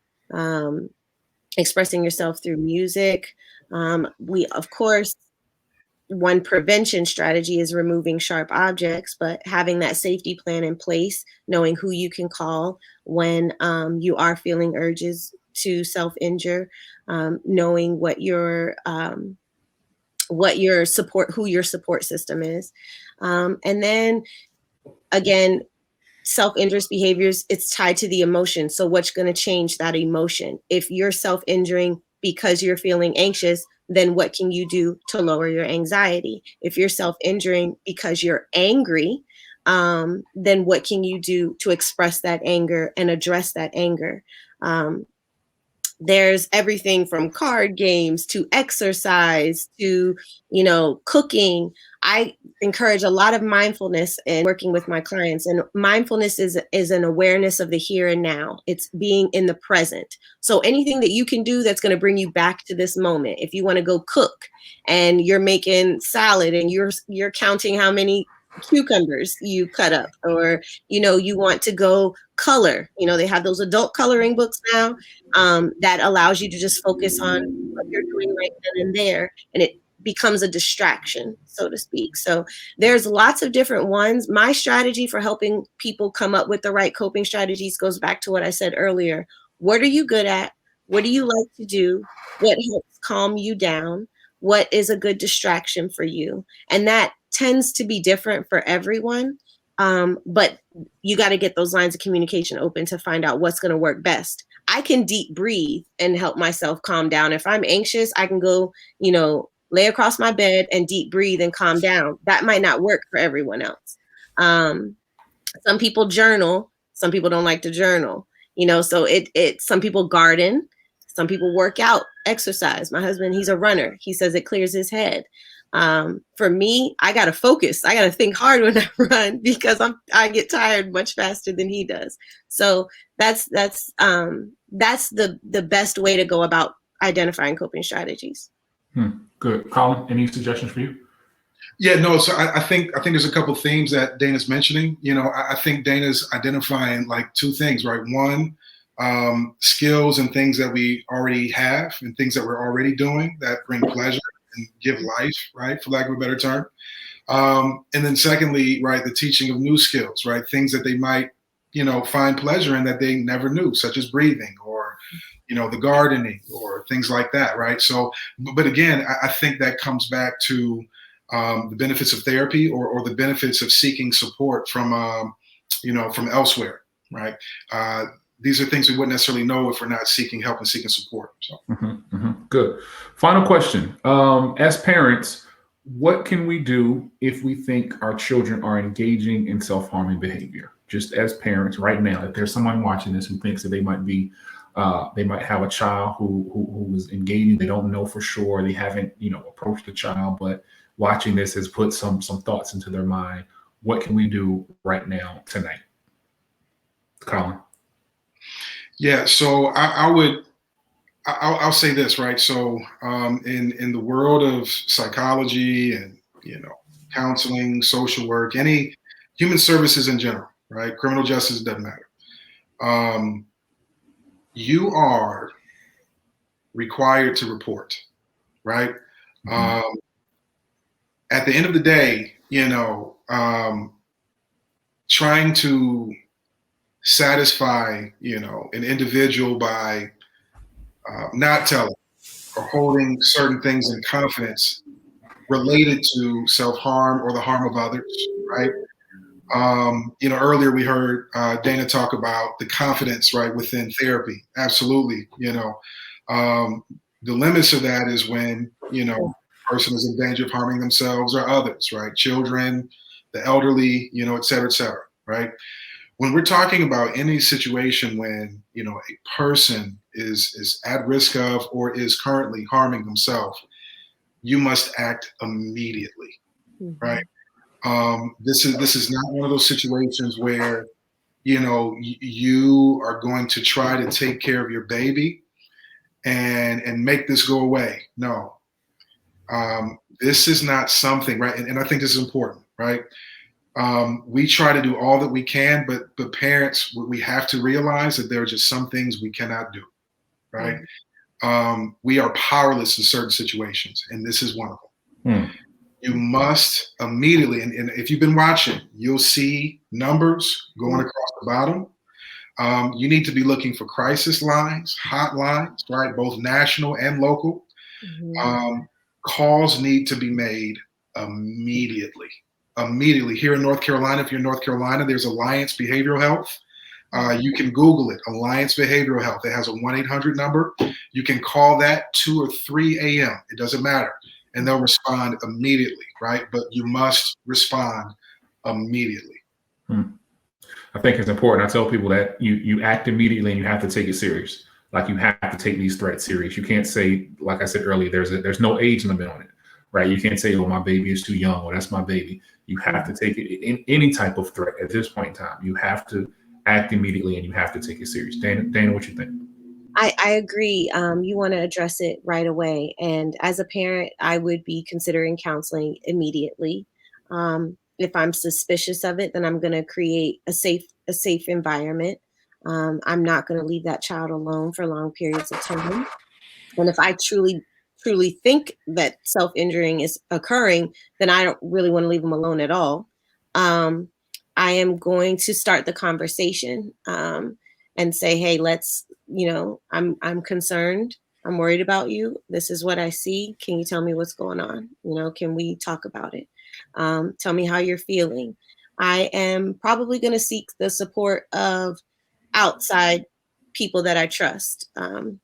B: expressing yourself through music. We, of course, one prevention strategy is removing sharp objects, but having that safety plan in place, knowing who you can call when you are feeling urges to self-injure, knowing who your support system is. And then again, self-injurious behaviors, it's tied to the emotion. So what's going to change that emotion? If you're self-injuring because you're feeling anxious, then what can you do to lower your anxiety? If you're self-injuring because you're angry, then what can you do to express that anger and address that anger? There's everything from card games to exercise to, cooking. I encourage a lot of mindfulness in working with my clients. And mindfulness is an awareness of the here and now. It's being in the present. So anything that you can do that's going to bring you back to this moment. If you want to go cook and you're making salad and you're counting how many cucumbers you cut up, or you want to go color, they have those adult coloring books now, that allows you to just focus on what you're doing right then and there, and it becomes a distraction, so to speak. So there's lots of different ones. My strategy for helping people come up with the right coping strategies goes back to what I said earlier. What are you good at? What do you like to do? What helps calm you down? What is a good distraction for you? And that tends to be different for everyone. But you got to get those lines of communication open to find out what's going to work best. I can deep breathe and help myself calm down. If I'm anxious, I can go, lay across my bed and deep breathe and calm down. That might not work for everyone else. Some people journal. Some people don't like to journal. So some people garden. Some people work out, exercise. My husband, he's a runner. He says it clears his head. For me, I got to focus. I got to think hard when I run because I get tired much faster than he does. So that's the best way to go about identifying coping strategies.
A: Good. Colin, any suggestions for you?
C: Yeah, no. So I think there's a couple of themes that Dana's mentioning. I think Dana's identifying like two things, right? One, skills and things that we already have and things that we're already doing that bring pleasure and give life, right, for lack of a better term. And then secondly, right, the teaching of new skills, right, things that they might, find pleasure in that they never knew, such as breathing or, the gardening or things like that, right? So, but again, I think that comes back to the benefits of therapy or the benefits of seeking support from elsewhere, right? These are things we wouldn't necessarily know if we're not seeking help and seeking support. So.
A: Good. Final question. As parents, what can we do if we think our children are engaging in self-harming behavior? Just as parents right now, if there's someone watching this who thinks that they might have a child who is engaging, they don't know for sure, they haven't, approached the child, but watching this has put some thoughts into their mind. What can we do right now tonight? Colin.
C: Yeah, so I'll say this, right? So in the world of psychology and counseling, social work, any human services in general, right? Criminal justice doesn't matter. you are required to report, right? At the end of the day, trying to satisfy, an individual by not telling or holding certain things in confidence related to self-harm or the harm of others, right? Earlier we heard Dana talk about the confidence, right, within therapy. Absolutely. The limits of that is when, a person is in danger of harming themselves or others, right? Children, the elderly, et cetera, right? When we're talking about any situation when, a person is at risk of or is currently harming themselves, you must act immediately, right? This is not one of those situations where, you are going to try to take care of your baby and make this go away. No, this is not something, right? And I think this is important, right? We try to do all that we can, but parents, we have to realize that there are just some things we cannot do, right? We are powerless in certain situations, and this is one of them. You must immediately, and if you've been watching, you'll see numbers going across the bottom. You need to be looking for crisis lines, hotlines, right? Both national and local. Calls need to be made immediately. Immediately. Here in North Carolina, if you're in North Carolina, there's Alliance Behavioral Health. You can Google it, Alliance Behavioral Health. It has a 1-800 number. You can call that 2 or 3 a.m. It doesn't matter. And they'll respond immediately, right? But you must respond immediately.
A: I think it's important. I tell people that you act immediately and you have to take it serious. Like, you have to take these threats serious. You can't say, like I said earlier, there's no age limit on it, right? You can't say, oh, my baby is too young, or that's my baby. You have to take it in any type of threat at this point in time. You have to act immediately and you have to take it serious. Dana, what you think?
B: I agree. You want to address it right away. And as a parent, I would be considering counseling immediately. If I'm suspicious of it, then I'm going to create a safe environment. I'm not going to leave that child alone for long periods of time. And if I truly think that self-injuring is occurring, then I don't really want to leave them alone at all. I am going to start the conversation and say, hey, let's, I'm concerned. I'm worried about you. This is what I see. Can you tell me what's going on? Can we talk about it? Tell me how you're feeling. I am probably going to seek the support of outside people that I trust. And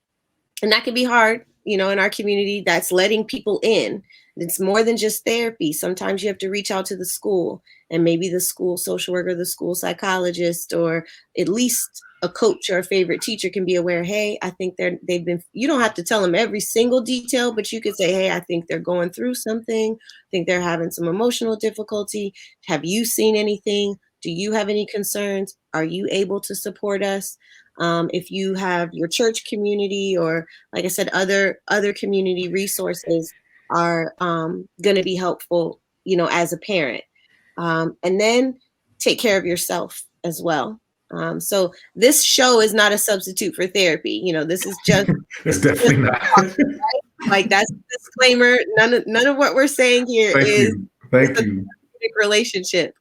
B: that can be hard, in our community. That's letting people in. It's more than just therapy. Sometimes you have to reach out to the school, and maybe the school social worker, the school psychologist, or at least a coach or a favorite teacher can be aware, hey, I think you don't have to tell them every single detail, but you could say, hey, I think they're going through something. I think they're having some emotional difficulty. Have you seen anything? Do you have any concerns? Are you able to support us? If you have your church community, or like I said, other community resources are going to be helpful, as a parent. And then take care of yourself as well. So this show is not a substitute for therapy. This is just
A: it's definitely not.
B: Right? Like, that's a disclaimer. None of what we're saying here is
A: Thank you.
B: Relationship.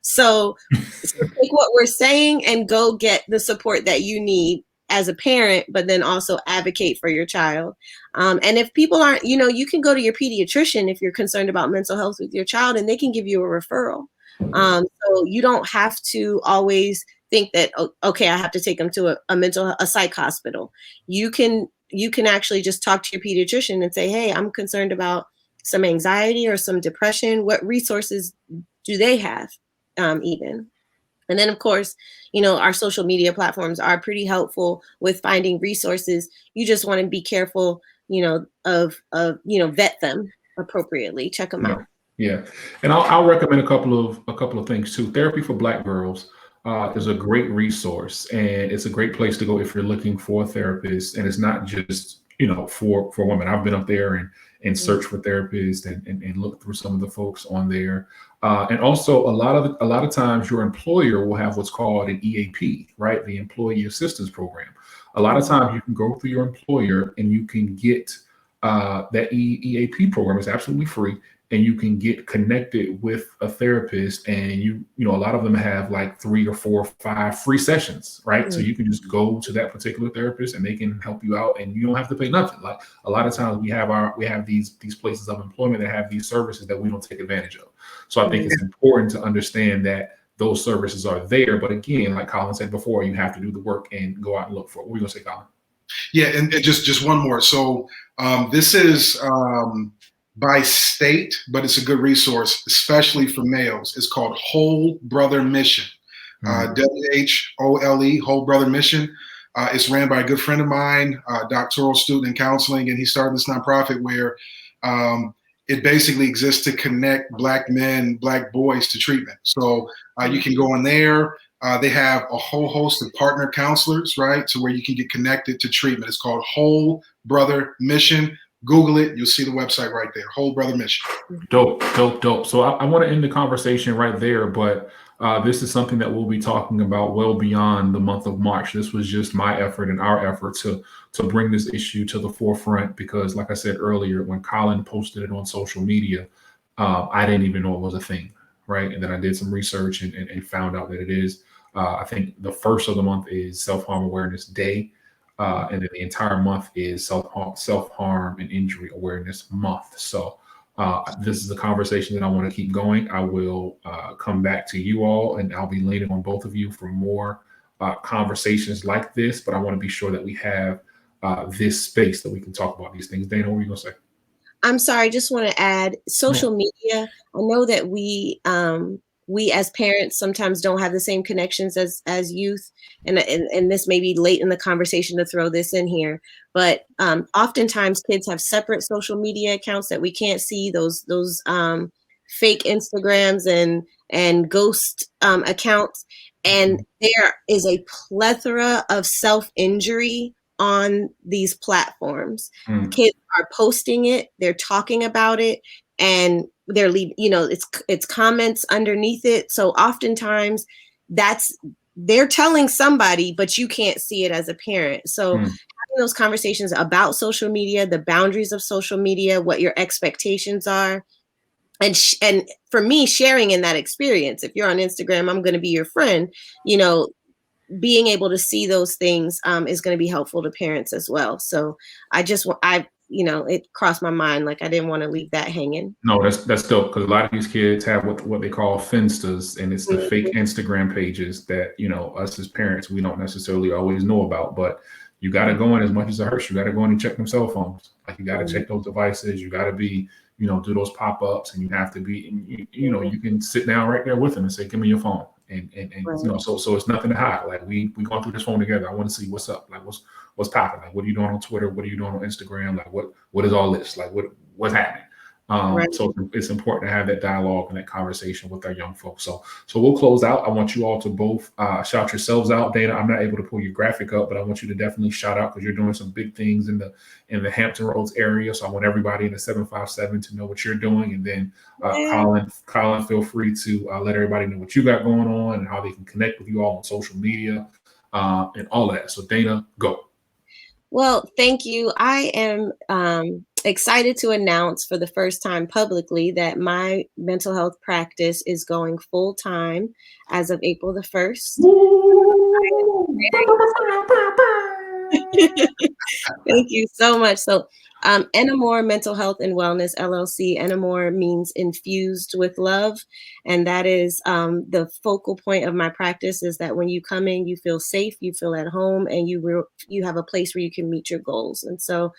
B: So take what we're saying and go get the support that you need as a parent, but then also advocate for your child. And if people aren't, you can go to your pediatrician if you're concerned about mental health with your child, and they can give you a referral. So you don't have to always think that, okay, I have to take them to a psych hospital. You can actually just talk to your pediatrician and say, hey, I'm concerned about some anxiety or some depression. What resources do they have, even? And then, of course, our social media platforms are pretty helpful with finding resources. You just want to be careful, of vet them appropriately, check them out.
A: Yeah, and I'll recommend a couple of things too. Therapy for Black Girls is a great resource, and it's a great place to go if you're looking for a therapist. And it's not just for women. I've been up there and searched for therapists and looked through some of the folks on there. And also a lot of times your employer will have what's called an EAP, right? The Employee Assistance Program. A lot of times you can go through your employer and you can get that EAP program is absolutely free, and you can get connected with a therapist, and a lot of them have like 3 or 4 or 5 free sessions, right? So you can just go to that particular therapist and they can help you out, and you don't have to pay nothing. Like a lot of times we have these places of employment that have these services that we don't take advantage of. So I think it's important to understand that those services are there. But again, like Colin said before, you have to do the work and go out and look for it. What are you gonna say, Colin?
C: Yeah, and just one more. So this is by state, but it's a good resource, especially for males. It's called Whole Brother Mission, WHOLE, Whole Brother Mission. It's ran by a good friend of mine, doctoral student in counseling, and he started this nonprofit where it basically exists to connect Black men, Black boys to treatment. So you can go in there. They have a whole host of partner counselors, right, to where you can get connected to treatment. It's called Whole Brother Mission. Google it. You'll see the website right there. Whole Brother Mission.
A: Dope. So I want to end the conversation right there, but this is something that we'll be talking about well beyond the month of March. This was just my effort and our effort to bring this issue to the forefront, because like I said earlier, when Colin posted it on social media, I didn't even know it was a thing, right? And then I did some research and found out that it is. I think the first of the month is Self-Harm Awareness Day. And then the entire month is self-harm and injury awareness month. So this is a conversation that I want to keep going. I will come back to you all, and I'll be leaning on both of you for more conversations like this. But I want to be sure that we have this space that we can talk about these things. Dana, what were you going to say?
B: I'm sorry, I just want to add social media. I know that we as parents sometimes don't have the same connections as youth, and this may be late in the conversation to throw this in here, but oftentimes kids have separate social media accounts that we can't see, those fake Instagrams and ghost accounts, and there is a plethora of self-injury on these platforms. Kids are posting it, they're talking about it, and they're it's comments underneath it. So oftentimes they're telling somebody, but you can't see it as a parent. So having those conversations about social media, the boundaries of social media, what your expectations are, and for me, sharing in that experience. If you're on Instagram, I'm going to be your friend. Being able to see those things is going to be helpful to parents as well. So it crossed my mind. Like, I didn't want to leave that hanging.
A: No, that's dope, because a lot of these kids have what they call finstas, and it's the fake Instagram pages that us as parents, we don't necessarily always know about. But you got to go in, as much as it hurts, you got to go in and check them cell phones. Like, you got to check those devices. You got to be do those pop-ups, and you have to be, and you can sit down right there with them and say, give me your phone. And so it's nothing to hide. Like, we going through this phone together. I want to see what's up. Like, what's popping. Like, what are you doing on Twitter? What are you doing on Instagram? Like, what is all this? Like, what's happening? So it's important to have that dialogue and that conversation with our young folks. So we'll close out. I want you all to both shout yourselves out. Dana, I'm not able to pull your graphic up, but I want you to definitely shout out, because you're doing some big things in the Hampton Roads area. So I want everybody in the 757 to know what you're doing. And then Colin, feel free to let everybody know what you got going on and how they can connect with you all on social media and all that. So Dana, go.
B: Well, thank you. I am excited to announce for the first time publicly that my mental health practice is going full time as of April the 1st. Thank you so much. So Enamore Mental Health and Wellness LLC. Enamore means infused with love. And that is the focal point of my practice, is that when you come in, you feel safe, you feel at home, and you have a place where you can meet your goals. And so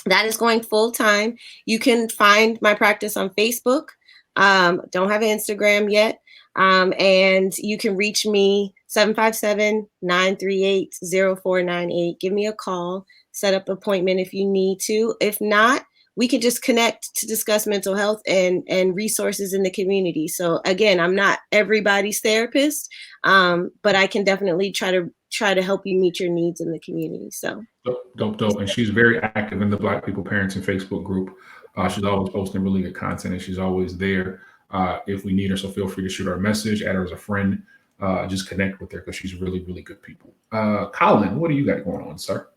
B: that is going full time. You can find my practice on Facebook. Don't have an Instagram yet. And you can reach me 757-938-0498. Give me a call, set up an appointment if you need to. If not, we can just connect to discuss mental health and resources in the community. So again, I'm not everybody's therapist, but I can definitely try to help you meet your needs in the community. So
A: Dope. And she's very active in the Black People Parenting Facebook group. She's always posting really good content, and she's always there if we need her. So feel free to shoot her a message, add her as a friend, just connect with her because she's really, really good people. Colin, what do you got going on, sir?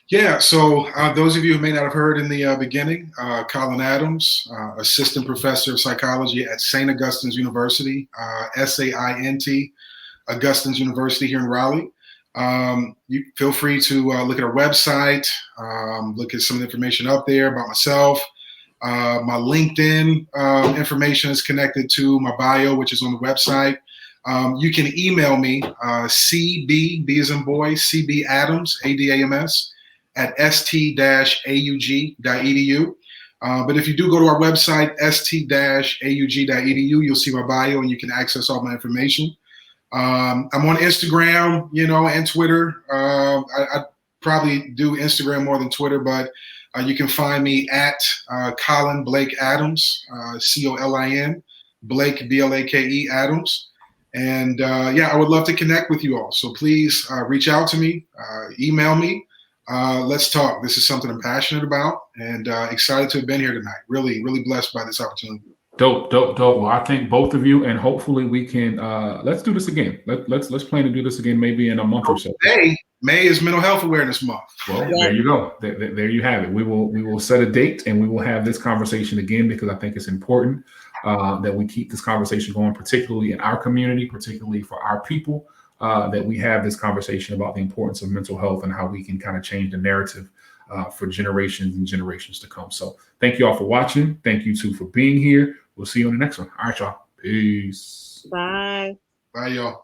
C: Yeah, so those of you who may not have heard in the beginning, Colin Adams, assistant professor of psychology at St. Augustine's University, SAINT, Augustine's University here in Raleigh. You feel free to look at our website, look at some of the information up there about myself. My LinkedIn information is connected to my bio, which is on the website. You can email me, CB, B as in boy, CB Adams, ADAMS, at st-aug.edu. But if you do go to our website, st-aug.edu, you'll see my bio and you can access all my information. I'm on Instagram, and Twitter. I probably do Instagram more than Twitter, but you can find me at Colin Blake Adams, Colin Blake, Blake Adams. And I would love to connect with you all. So please reach out to me, email me. Let's talk. This is something I'm passionate about and excited to have been here tonight. Really, really blessed by this opportunity.
A: Dope. Well, I thank both of you, and hopefully we can let's do this again. Let's plan to do this again maybe in a month or so.
C: May is Mental Health Awareness Month.
A: Well, there you go. There you have it. We will set a date and we will have this conversation again because I think it's important that we keep this conversation going, particularly in our community, particularly for our people. That we have this conversation about the importance of mental health and how we can kind of change the narrative for generations and generations to come. So thank you all for watching. Thank you too for being here. We'll see you on the next one. All right, y'all. Peace.
B: Bye.
C: Bye, y'all.